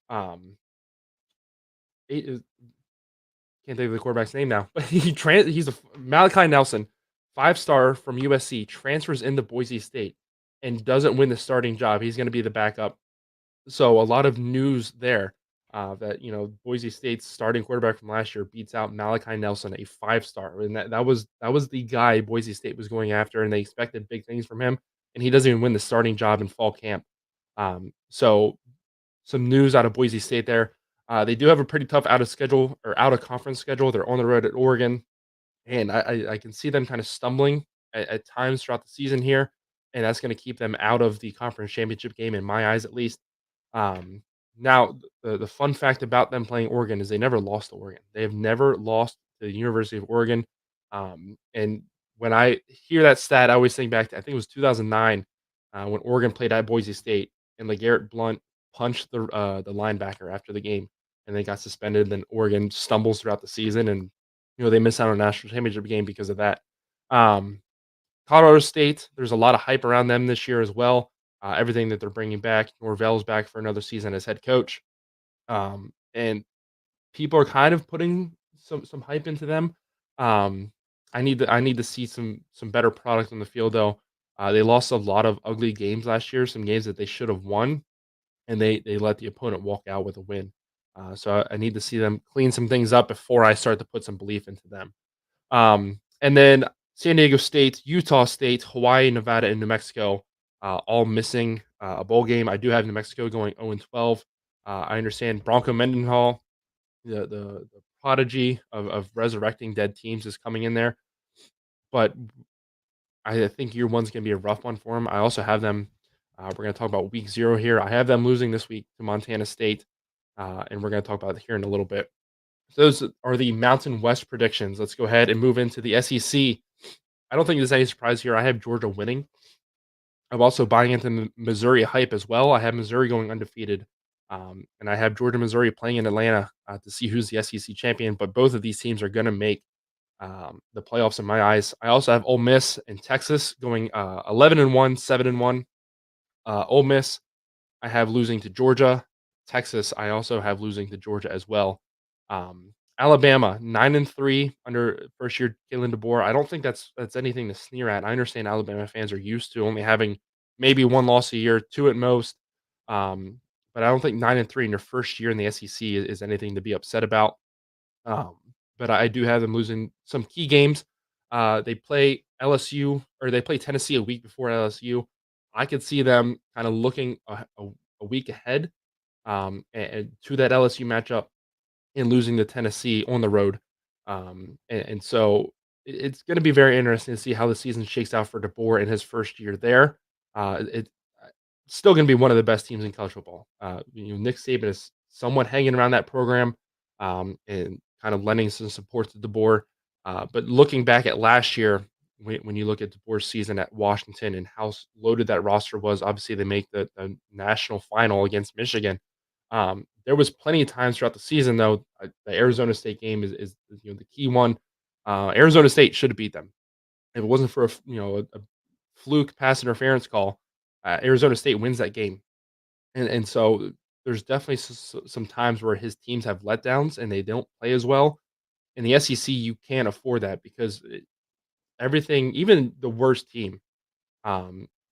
S2: um, it, can't think of the quarterback's name now. But he's a Malachi Nelson, 5-star from USC, transfers into Boise State and doesn't win the starting job. He's going to be the backup. So a lot of news there that Boise State's starting quarterback from last year beats out Malachi Nelson, a 5-star, and that was the guy Boise State was going after, and they expected big things from him, and he doesn't even win the starting job in fall camp. So some news out of Boise State there. They do have a pretty tough out of conference schedule. They're on the road at Oregon, and I can see them kind of stumbling at times throughout the season here, and that's going to keep them out of the conference championship game in my eyes, at least. Um, Now, the fun fact about them playing Oregon is they never lost to Oregon. They have never lost to the University of Oregon. And when I hear that stat, I always think back to I think it was 2009 when Oregon played at Boise State and LeGarrette Blunt punched the linebacker after the game, and they got suspended. And then Oregon stumbles throughout the season, and they miss out on a national championship game because of that. Um, Colorado State, there's a lot of hype around them this year as well. Everything that they're bringing back, Norvell's back for another season as head coach, and people are kind of putting some hype into them. Um, I need to see some better product on the field though. They lost a lot of ugly games last year, some games that they should have won, and they let the opponent walk out with a win. So I need to see them clean some things up before I start to put some belief into them. And then San Diego State, Utah State, Hawaii, Nevada, and New Mexico, all missing a bowl game. I do have New Mexico going 0-12. I understand Bronco Mendenhall, the prodigy of resurrecting dead teams, is coming in there, but I think year one's going to be a rough one for them. I also have them. We're going to talk about week 0 here. I have them losing this week to Montana State, and we're going to talk about it here in a little bit. Those are the Mountain West predictions. Let's go ahead and move into the SEC. I don't think there's any surprise here. I have Georgia winning. I'm also buying into the Missouri hype as well. I have Missouri going undefeated, and I have Georgia, Missouri playing in Atlanta to see who's the SEC champion. But both of these teams are going to make the playoffs in my eyes. I also have Ole Miss and Texas going 11-1, 7-1. Ole Miss, I have losing to Georgia. Texas, I also have losing to Georgia as well. Alabama 9-3 under first year Kalen DeBoer. I don't think that's anything to sneer at. I understand Alabama fans are used to only having maybe one loss a year, two at most. Um, but I don't think 9-3 in your first year in the SEC is anything to be upset about. Um, but I do have them losing some key games. They play LSU or they play Tennessee a week before LSU. I could see them kind of looking a week ahead and to that LSU matchup and losing to Tennessee on the road. And so it's going to be very interesting to see how the season shakes out for DeBoer in his first year there. It's still going to be one of the best teams in college football. Nick Saban is somewhat hanging around that program and kind of lending some support to DeBoer. But looking back at last year, when you look at DeBoer's season at Washington and how loaded that roster was, obviously they make the national final against Michigan. There was plenty of times throughout the season, though. The Arizona State game is the key one. Arizona State should have beat them if it wasn't for a fluke pass interference call. Arizona State wins that game, and so there's definitely some times where his teams have letdowns and they don't play as well. In the SEC, you can't afford that because everything, even the worst team,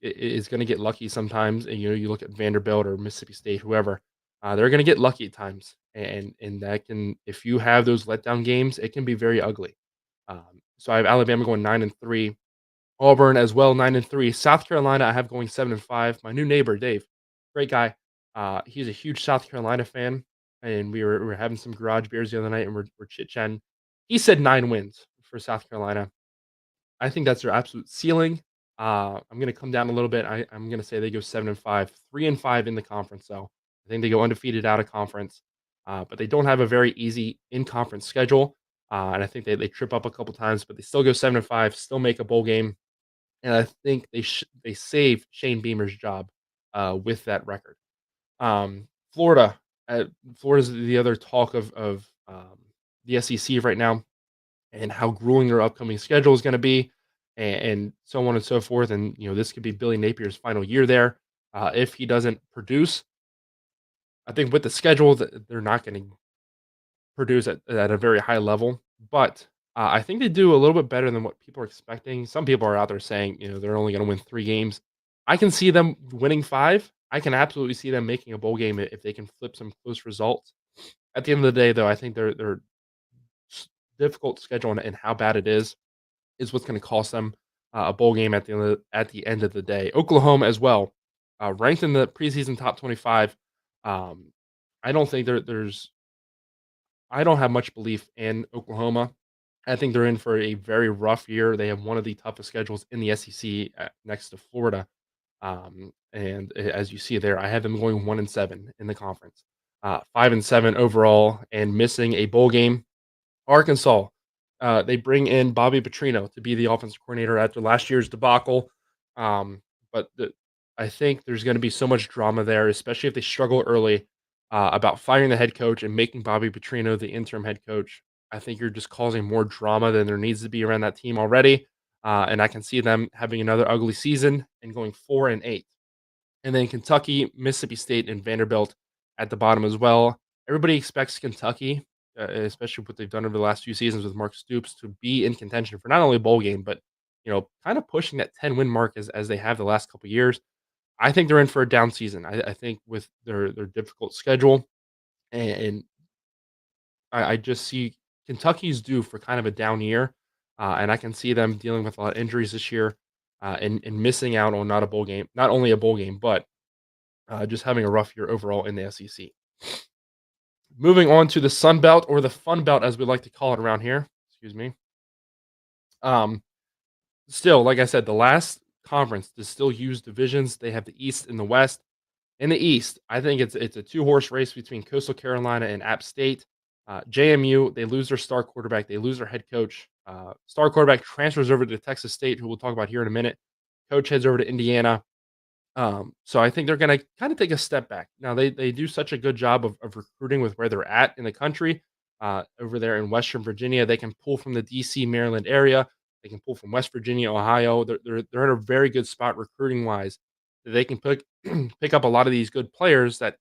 S2: is going to get lucky sometimes. And you look at Vanderbilt or Mississippi State, whoever, they're going to get lucky at times, and that can, if you have those letdown games, it can be very ugly. So I have Alabama going 9-3, Auburn as well 9-3, South Carolina I have going 7-5. My new neighbor Dave, great guy. He's a huge South Carolina fan, and we were having some garage beers the other night, and we're chit chatting. He said 9 wins for South Carolina. I think that's their absolute ceiling. I'm going to come down a little bit. I'm going to say they go 7-5, 3-5 in the conference, though. I think they go undefeated out of conference, but they don't have a very easy in-conference schedule. And I think they trip up a couple times, but they still go 7-5, still make a bowl game, and I think they save Shane Beamer's job with that record. Florida, Florida's the other talk of the SEC right now, and how grueling their upcoming schedule is going to be, and so on and so forth. And this could be Billy Napier's final year there. If he doesn't produce, I think with the schedule that they're not going to produce at a very high level. But I think they do a little bit better than what people are expecting. Some people are out there saying they're only going to win 3 games. I can see them winning 5. I can absolutely see them making a bowl game if they can flip some close results. At the end of the day, though, I think their difficult schedule and how bad it is what's going to cost them a bowl game at the end of the day. Oklahoma as well, ranked in the preseason top 25. I don't think there's. I don't have much belief in Oklahoma. I think they're in for a very rough year. They have one of the toughest schedules in the SEC next to Florida. And as you see there, I have them going 1-7 in the conference. 5-7 overall, and missing a bowl game. Arkansas, they bring in Bobby Petrino to be the offensive coordinator after last year's debacle. Um, but I think there's going to be so much drama there, especially if they struggle early about firing the head coach and making Bobby Petrino the interim head coach. I think you're just causing more drama than there needs to be around that team already. And I can see them having another ugly season and going 4-8. And then Kentucky, Mississippi State, and Vanderbilt at the bottom as well. Everybody expects Kentucky, especially what they've done over the last few seasons with Mark Stoops, to be in contention for not only a bowl game, but kind of pushing that 10-win mark as they have the last couple years. I think they're in for a down season. I think with their difficult schedule, and I just see Kentucky's due for kind of a down year, and I can see them dealing with a lot of injuries this year, and missing out on not a bowl game, not only a bowl game, but just having a rough year overall in the SEC. Moving on to the Sun Belt, or the Fun Belt, as we like to call it around here. Excuse me. Um, Still, like I said, the last conference to still use divisions. They have the East and the West. In the East, I think it's a two-horse race between Coastal Carolina and App State. JMU, they lose their star quarterback. They lose their head coach. Star quarterback transfers over to Texas State, who we'll talk about here in a minute. Coach heads over to Indiana. So I think they're gonna kind of take a step back. Now they do such a good job of recruiting with where they're at in the country. Over there in Western Virginia, they can pull from the DC, Maryland area. They can pull from West Virginia, Ohio. They're in a very good spot recruiting wise. They can pick up a lot of these good players that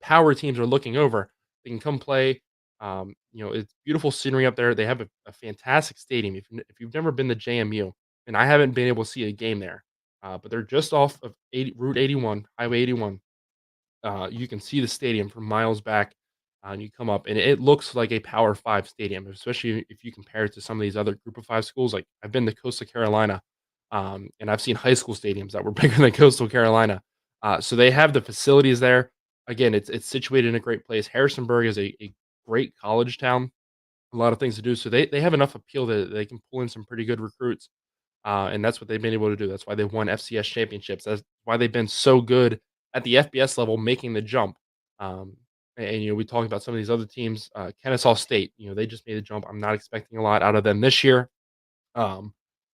S2: power teams are looking over. They can come play. It's beautiful scenery up there. They have a fantastic stadium. If you've never been to JMU, and I haven't been able to see a game there, but they're just off of Route 81, Highway 81. You can see the stadium from miles back, and you come up, and it looks like a Power Five stadium, especially if you compare it to some of these other Group of Five schools. Like I've been to Coastal Carolina, and I've seen high school stadiums that were bigger than Coastal Carolina. So they have the facilities there. Again, it's situated in a great place. Harrisonburg is a great college town. A lot of things to do. So they have enough appeal that they can pull in some pretty good recruits. And that's what they've been able to do. That's why they've won FCS championships. That's why they've been so good at the FBS level, making the jump. And we talked about some of these other teams. Kennesaw State, they just made the jump. I'm not expecting a lot out of them this year.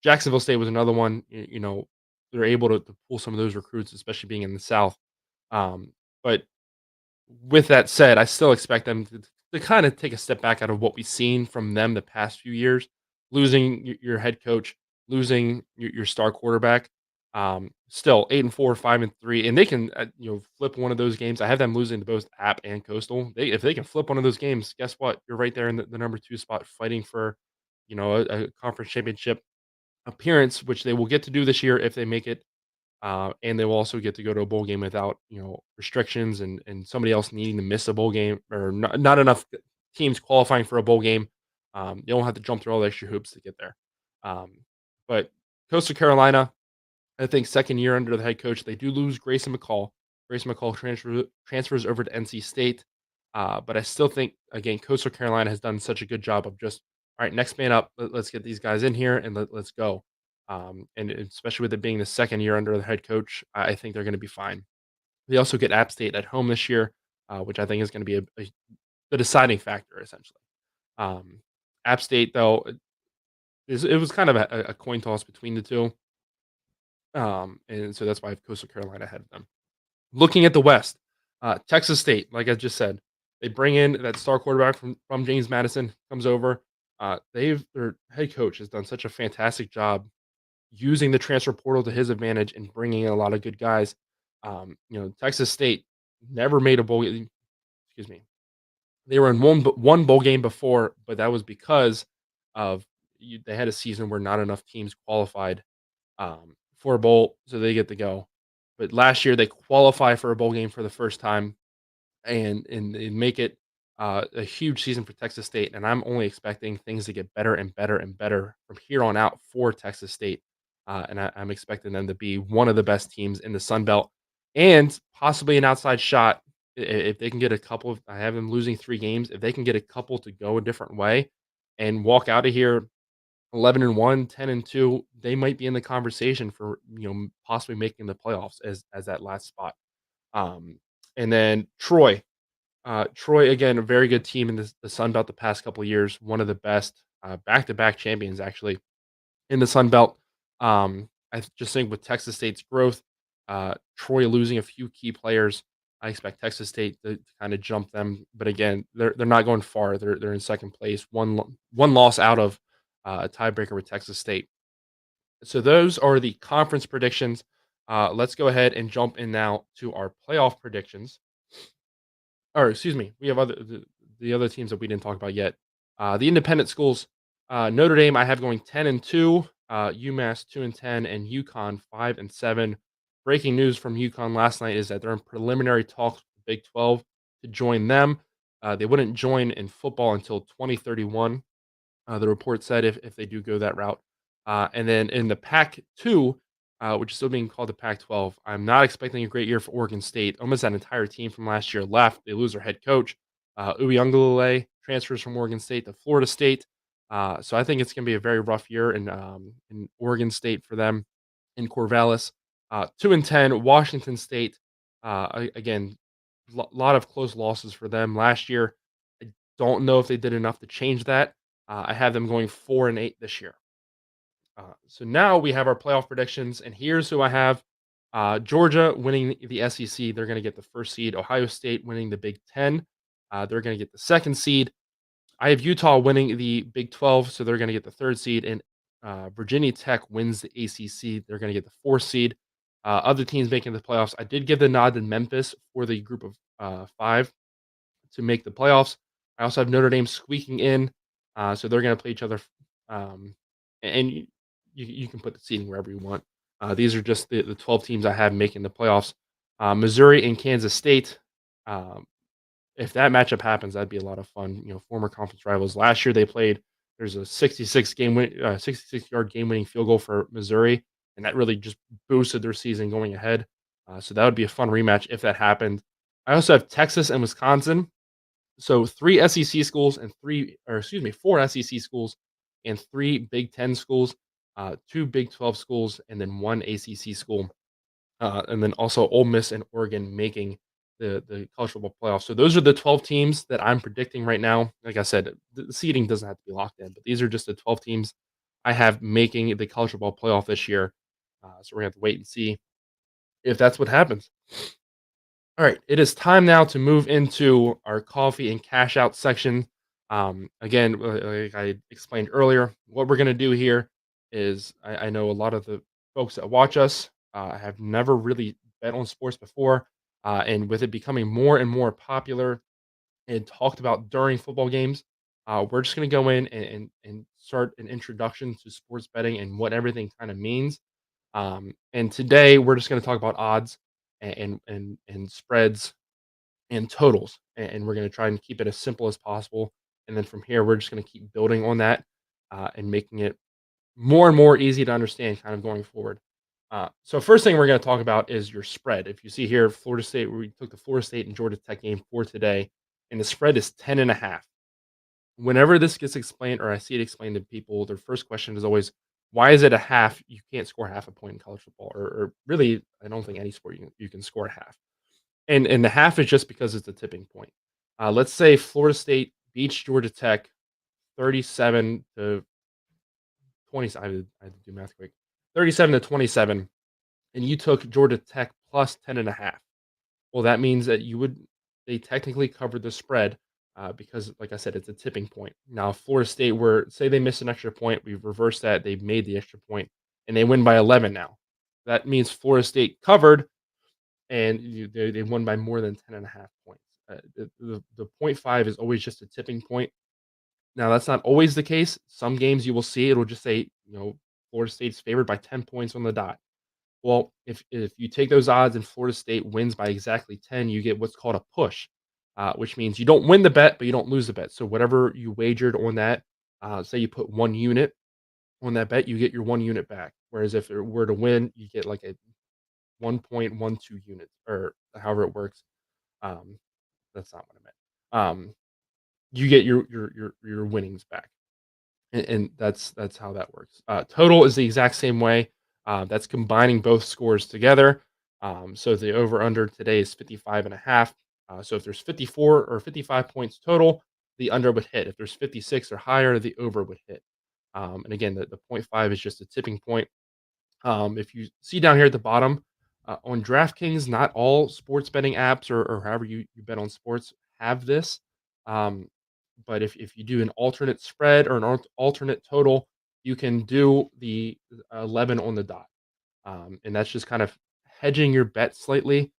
S2: Jacksonville State was another one. They're able to pull some of those recruits, especially being in the South. But with that said, I still expect them to kind of take a step back out of what we've seen from them the past few years. Losing your head coach, losing your star quarterback. Still 8-4, 5-3, and they can flip one of those games. I have them losing to both App and Coastal. If they can flip one of those games, guess what? You're right there in the number 2 spot, fighting for a conference championship appearance, which they will get to do this year if they make it. And they will also get to go to a bowl game without restrictions and somebody else needing to miss a bowl game, or not enough teams qualifying for a bowl game. You don't have to jump through all the extra hoops to get there. But Coastal Carolina, I think second year under the head coach, they do lose Grayson McCall. Grayson McCall transfers over to NC State. But I still think, again, Coastal Carolina has done such a good job of just, all right, next man up. Let's get these guys in here and let's go. And especially with it being the second year under the head coach, I think they're going to be fine. They also get App State at home this year, which I think is going to be the deciding factor, essentially. App State, though, it was kind of a coin toss between the two. And so that's why I have Coastal Carolina ahead of them. Looking at the West, Texas State, like I just said, they bring in that star quarterback from James Madison, comes over. Their head coach has done such a fantastic job using the transfer portal to his advantage and bringing in a lot of good guys. Texas State never made a bowl game. Excuse me. They were in one bowl game before, but that was because of they had a season where not enough teams qualified for a bowl, so they get to go. But last year they qualify for a bowl game for the first time, and they make it a huge season for Texas State. And I'm only expecting things to get better and better and better from here on out for Texas State. And I'm expecting them to be one of the best teams in the Sun Belt, and possibly an outside shot if they can get a couple of. I have them losing 3 games. If they can get a couple to go a different way and walk out of here 11-1, 10-2, they might be in the conversation for possibly making the playoffs as that last spot. And then Troy. Troy, again, a very good team in the Sun Belt the past couple of years. One of the best back-to-back champions, actually, in the Sun Belt. Just think with Texas State's growth, Troy losing a few key players, I expect Texas State to kind of jump them. But again, they're not going far. They're in second place, one loss out of a tiebreaker with Texas State. So those are the conference predictions. Let's go ahead and jump in now to our playoff predictions. Or excuse me, we have the other teams that we didn't talk about yet. The independent schools, Notre Dame, I have going 10-2, UMass 2-10, and UConn 5-7. Breaking news from UConn last night is that they're in preliminary talks with the Big 12 to join them. They wouldn't join in football until 2031. The report said if they do go that route. And then in the Pac-2, which is still being called the Pac-12, I'm not expecting a great year for Oregon State. Almost that entire team from last year left. They lose their head coach. Uiagalelei transfers from Oregon State to Florida State. So I think it's going to be a very rough year in Oregon State for them in Corvallis. 2-10, Washington State. Again, a lot of close losses for them last year. I don't know if they did enough to change that. I have them going 4-8 this year. So now we have our playoff predictions, and here's who I have. Georgia winning the SEC. They're going to get the first seed. Ohio State winning the Big Ten. They're going to get the second seed. I have Utah winning the Big 12, so they're going to get the third seed. And Virginia Tech wins the ACC. They're going to get the fourth seed. Other teams making the playoffs. I did give the nod to Memphis for the group of 5 to make the playoffs. I also have Notre Dame squeaking in, so they're going to play each other. And you can put the seeding wherever you want. These are just the 12 teams I have making the playoffs. Missouri and Kansas State. If that matchup happens, that'd be a lot of fun. Former conference rivals. Last year they played. There's a 66-yard game-winning field goal for Missouri, and that really just boosted their season going ahead. So that would be a fun rematch if that happened. I also have Texas and Wisconsin. So 4 SEC schools and 3 Big Ten schools, 2 Big 12 schools, and then 1 ACC school. And then also Ole Miss and Oregon making the college football playoffs. So those are the 12 teams that I'm predicting right now. Like I said, the seeding doesn't have to be locked in, but these are just the 12 teams I have making the college football playoff this year. So we're going to have to wait and see if that's what happens. All right, it is time now to move into our coffee and cash out section. Again, like I explained earlier, what we're going to do here is I know a lot of the folks that watch us have never really bet on sports before. And with it becoming more and more popular and talked about during football games, we're just going to go in and start an introduction to sports betting and what everything kind of means. And today we're just going to talk about odds and spreads and totals, and we're going to try and keep it as simple as possible. And then from here, we're just going to keep building on that and making it more and more easy to understand, kind of going forward. So first thing we're going to talk about is your spread. If you see here, Florida State, we took the Florida State and Georgia Tech game for today, and the spread is 10.5. Whenever this gets explained, or I see it explained to people, their first question is always, why is it a half? You can't score half a point in college football, or really, I don't think any sport you can score a half. And the half is just because it's a tipping point. Let's say Florida State beats Georgia Tech 37 to 20. I had to do math quick. 37 to 27, and you took Georgia Tech plus 10.5. Well, that means that they technically covered the spread because, like I said, it's a tipping point. Now, Florida State, say they missed an extra point, we've reversed that. They've made the extra point, and they win by 11 now. That means Florida State covered, and they won by more than 10.5 points. The 0.5 is always just a tipping point. Now, that's not always the case. Some games you will see it'll just say, Florida State's favored by 10 points on the dot. Well, if you take those odds and Florida State wins by exactly 10, you get what's called a push, which means you don't win the bet, but you don't lose the bet. So whatever you wagered on that, say you put 1 unit on that bet, you get your 1 unit back. Whereas if it were to win, you get like a 1.12 units, or however it works. That's not what I meant. You get your winnings back, and that's how that works. Total is the exact same way. That's combining both scores together. So the over under today is 55.5. So if there's 54 or 55 points total, the under would hit. If there's 56 or higher, the over would hit. And again, the point five is just a tipping point. If you see down here at the bottom, on DraftKings, not all sports betting apps or however you bet on sports have this. Um, but if you do an alternate spread or an alternate total, you can do the 11 on the dot. And that's just kind of hedging your bet slightly.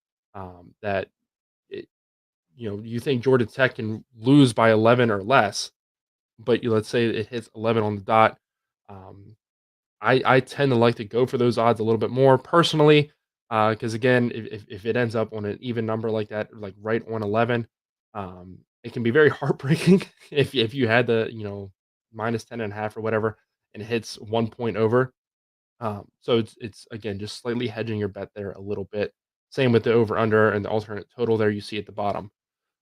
S2: That it, you think Georgia Tech can lose by 11 or less, but let's say it hits 11 on the dot. Um, I tend to like to go for those odds a little bit more personally, because again, if it ends up on an even number like that, like right on 11, it can be very heartbreaking if you had the minus 10 and a half or whatever, and it hits 1 point over. So it's again just slightly hedging your bet there a little bit. Same with the over under and the alternate total there you see at the bottom.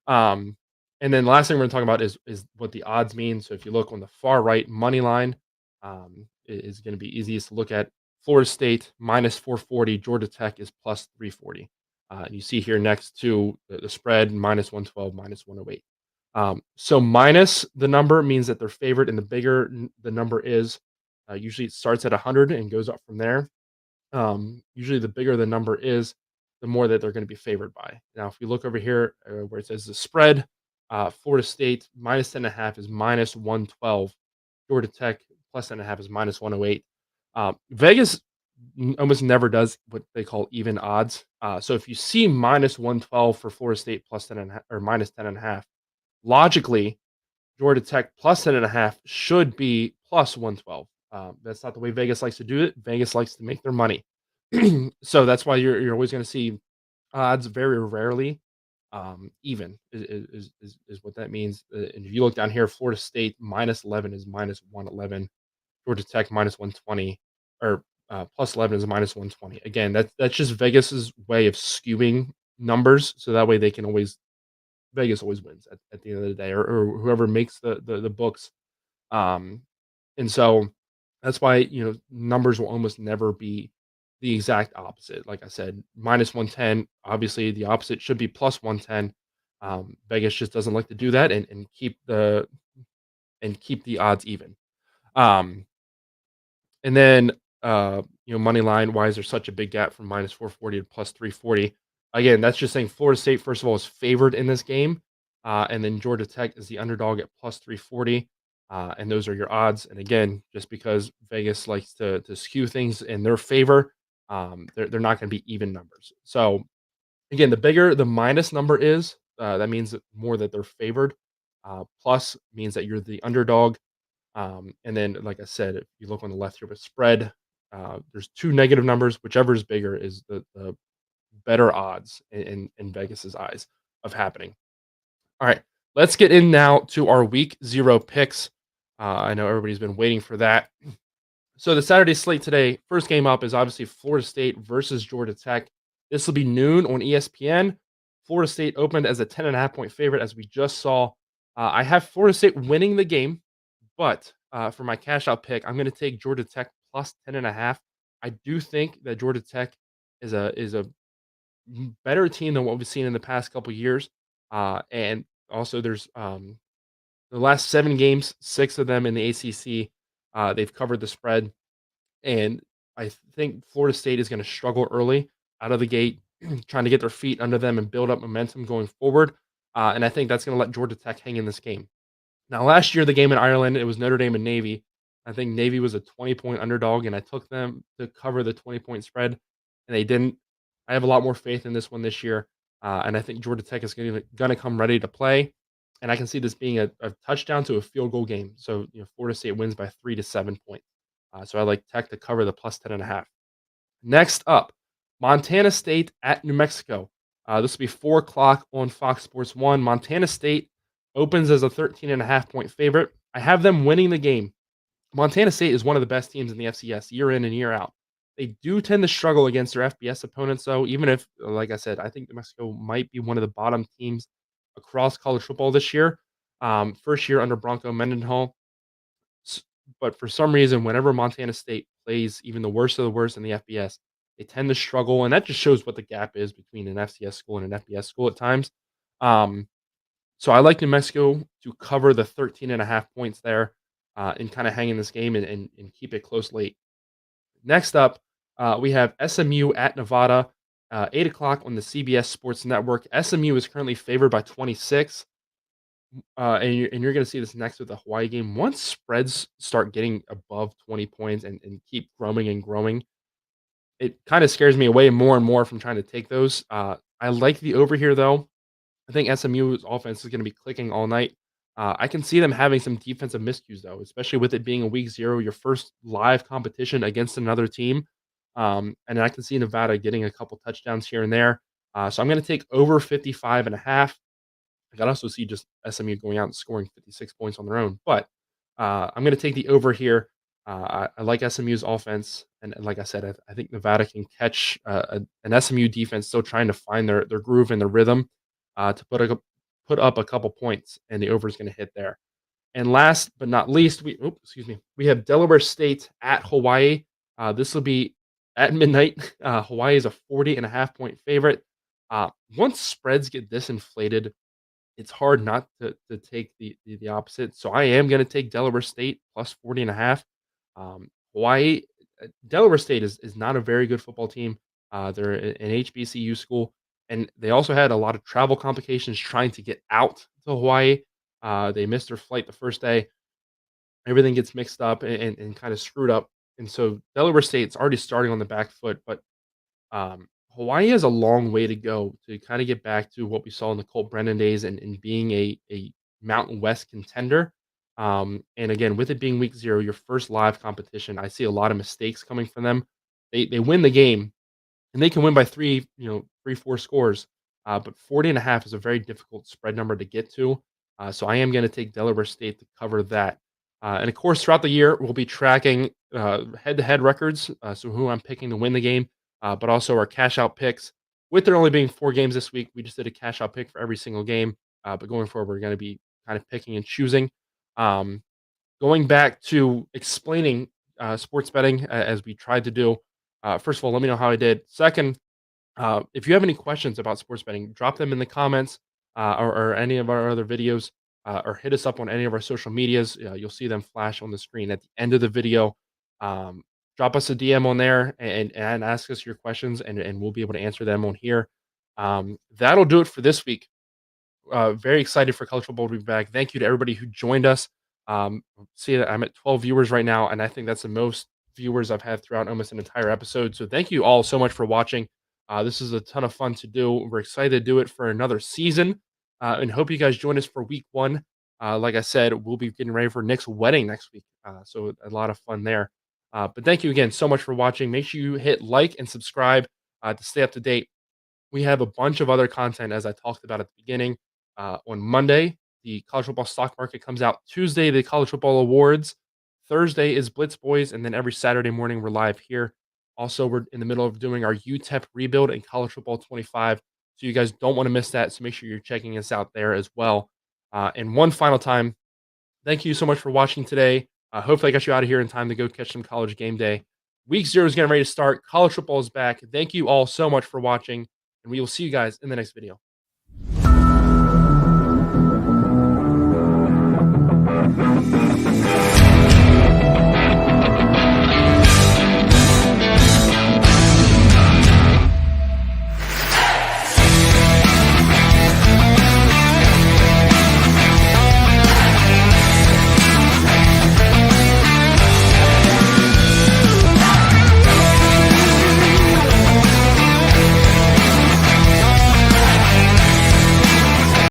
S2: Um, and then the last thing we're gonna talk about is what the odds mean. So if you look on the far right, money line is going to be easiest to look at. Florida State minus 440, Georgia Tech is plus 340. And you see here next to the spread minus 112, minus 108. So minus the number means that they're favored, and the bigger the number is, usually it starts at 100 and goes up from there. Usually, the bigger the number is, the more that they're going to be favored by. Now, if we look over here where it says the spread, Florida State minus 10.5 is minus 112. Georgia Tech plus 10.5 is minus 108. Vegas almost never does what they call even odds. So if you see minus 112 for Florida State plus 10.5 or minus 10.5, logically, Georgia Tech plus 10.5 should be plus 112. That's not the way Vegas likes to do it. Vegas likes to make their money. So that's why you're always going to see odds very rarely even is what that means. And if you look down here, Florida State minus 11 is minus 111. Georgia Tech minus 120 or plus 11 is minus 120. Again, that's just Vegas's way of skewing numbers, so that way they can always Vegas always wins at the end of the day, or whoever makes the books. Um, and so that's why numbers will almost never be the exact opposite. Like I said, minus 110. Obviously, the opposite should be plus 110. Vegas just doesn't like to do that and keep the odds even. And then money line, why is there such a big gap from minus 440 to plus 340? Again, that's just saying Florida State, first of all, is favored in this game. And then Georgia Tech is the underdog at plus 340. And those are your odds. And again, just because Vegas likes to skew things in their favor, they're not going to be even numbers. So again, the bigger the minus number is, that means more that they're favored. Plus means that you're the underdog. And then, like I said, if you look on the left here with spread, there's two negative numbers. Whichever is bigger is the better odds in Vegas's eyes of happening. All right, let's get in now to our week 0 picks. I know everybody's been waiting for that. So the Saturday slate today, first game up is obviously Florida State versus Georgia Tech. This will be noon on ESPN. Florida State opened as a 10.5 point favorite, as we just saw. I have Florida State winning the game, but for my cash out pick, I'm going to take Georgia Tech plus 10.5. I do think that Georgia Tech is a better team than what we've seen in the past couple years. And also, there's the last 7 games, 6 of them in the ACC, they've covered the spread. And I think Florida State is going to struggle early out of the gate, trying to get their feet under them and build up momentum going forward. And I think that's going to let Georgia Tech hang in this game. Now, last year, the game in Ireland, it was Notre Dame and Navy. I think Navy was a 20-point underdog, and I took them to cover the 20-point spread, and they didn't. I have a lot more faith in this one this year, and I think Georgia Tech is going to come ready to play, and I can see this being a touchdown to a field goal game. So, Florida State wins by 3 to 7 points. So I like Tech to cover the plus 10.5. Next up, Montana State at New Mexico. This will be 4 o'clock on Fox Sports 1. Montana State opens as a 13.5 point favorite. I have them winning the game. Montana State is one of the best teams in the FCS year in and year out. They do tend to struggle against their FBS opponents, though, even if, like I said, I think New Mexico might be one of the bottom teams across college football this year. First year under Bronco Mendenhall. But for some reason, whenever Montana State plays even the worst of the worst in the FBS, they tend to struggle. And that just shows what the gap is between an FCS school and an FBS school at times. So I like New Mexico to cover the 13.5 points there and kind of hang in this game and keep it close late. Next up, we have SMU at Nevada, 8 o'clock on the CBS Sports Network. SMU is currently favored by 26. And you're going to see this next with the Hawaii game. Once spreads start getting above 20 points and keep growing and growing, it kind of scares me away more and more from trying to take those. I like the over here, though. I think SMU's offense is going to be clicking all night. I can see them having some defensive miscues, though, especially with it being a week 0, your first live competition against another team. And I can see Nevada getting a couple touchdowns here and there. So I'm going to take over 55.5. I can also see just SMU going out and scoring 56 points on their own. But I'm going to take the over here. I like SMU's offense. And like I said, I think Nevada can catch an SMU defense still trying to find their groove and their rhythm to put up a couple points, and the over is going to hit there. And last but not least, we have Delaware State at Hawaii. This will be at midnight. Hawaii is a 40.5 point favorite. Once spreads get this inflated, it's hard not to take the opposite. So I am going to take Delaware State plus 40.5. Hawaii, Delaware State is not a very good football team. They're an HBCU school, and they also had a lot of travel complications trying to get out to Hawaii. They missed their flight the first day. Everything gets mixed up and kind of screwed up. And so Delaware State's already starting on the back foot, but Hawaii has a long way to go to kind of get back to what we saw in the Colt Brennan days and being a Mountain West contender. And again, with it being week 0, your first live competition, I see a lot of mistakes coming from them. They win the game, and they can win by 3, 4 scores. But 40.5 is a very difficult spread number to get to. So I am going to take Delaware State to cover that. And of course, throughout the year, we'll be tracking head-to-head records. So who I'm picking to win the game, but also our cash-out picks. With there only being 4 games this week, we just did a cash-out pick for every single game. But going forward, we're going to be kind of picking and choosing. Going back to explaining sports betting as we tried to do. First of all, let me know how I did. Second, if you have any questions about sports betting, drop them in the comments or any of our other videos, or hit us up on any of our social medias. You'll see them flash on the screen at the end of the video. Drop us a DM on there and ask us your questions, and we'll be able to answer them on here. That'll do it for this week. Very excited for College Football to be back. Thank you to everybody who joined us. See that I'm at 12 viewers right now, and I think that's the most viewers I've had throughout almost an entire episode. So thank you all so much for watching. This is a ton of fun to do. We're excited to do it for another season, and hope you guys join us for week 1. Like I said, we'll be getting ready for Nick's wedding next week, so a lot of fun there. But thank you again so much for watching. Make sure you hit like and subscribe to stay up to date. We have a bunch of other content, as I talked about at the beginning. On Monday, the college football stock market comes out. Tuesday, the college football awards. Thursday is Blitz Boys, and then every Saturday morning we're live here. Also, we're in the middle of doing our UTEP rebuild and college football 25. So you guys don't want to miss that. So make sure you're checking us out there as well. And one final time, thank you so much for watching today. Hopefully I got you out of here in time to go catch some college game day. Week 0 is getting ready to start. College football is back. Thank you all so much for watching, and we will see you guys in the next video.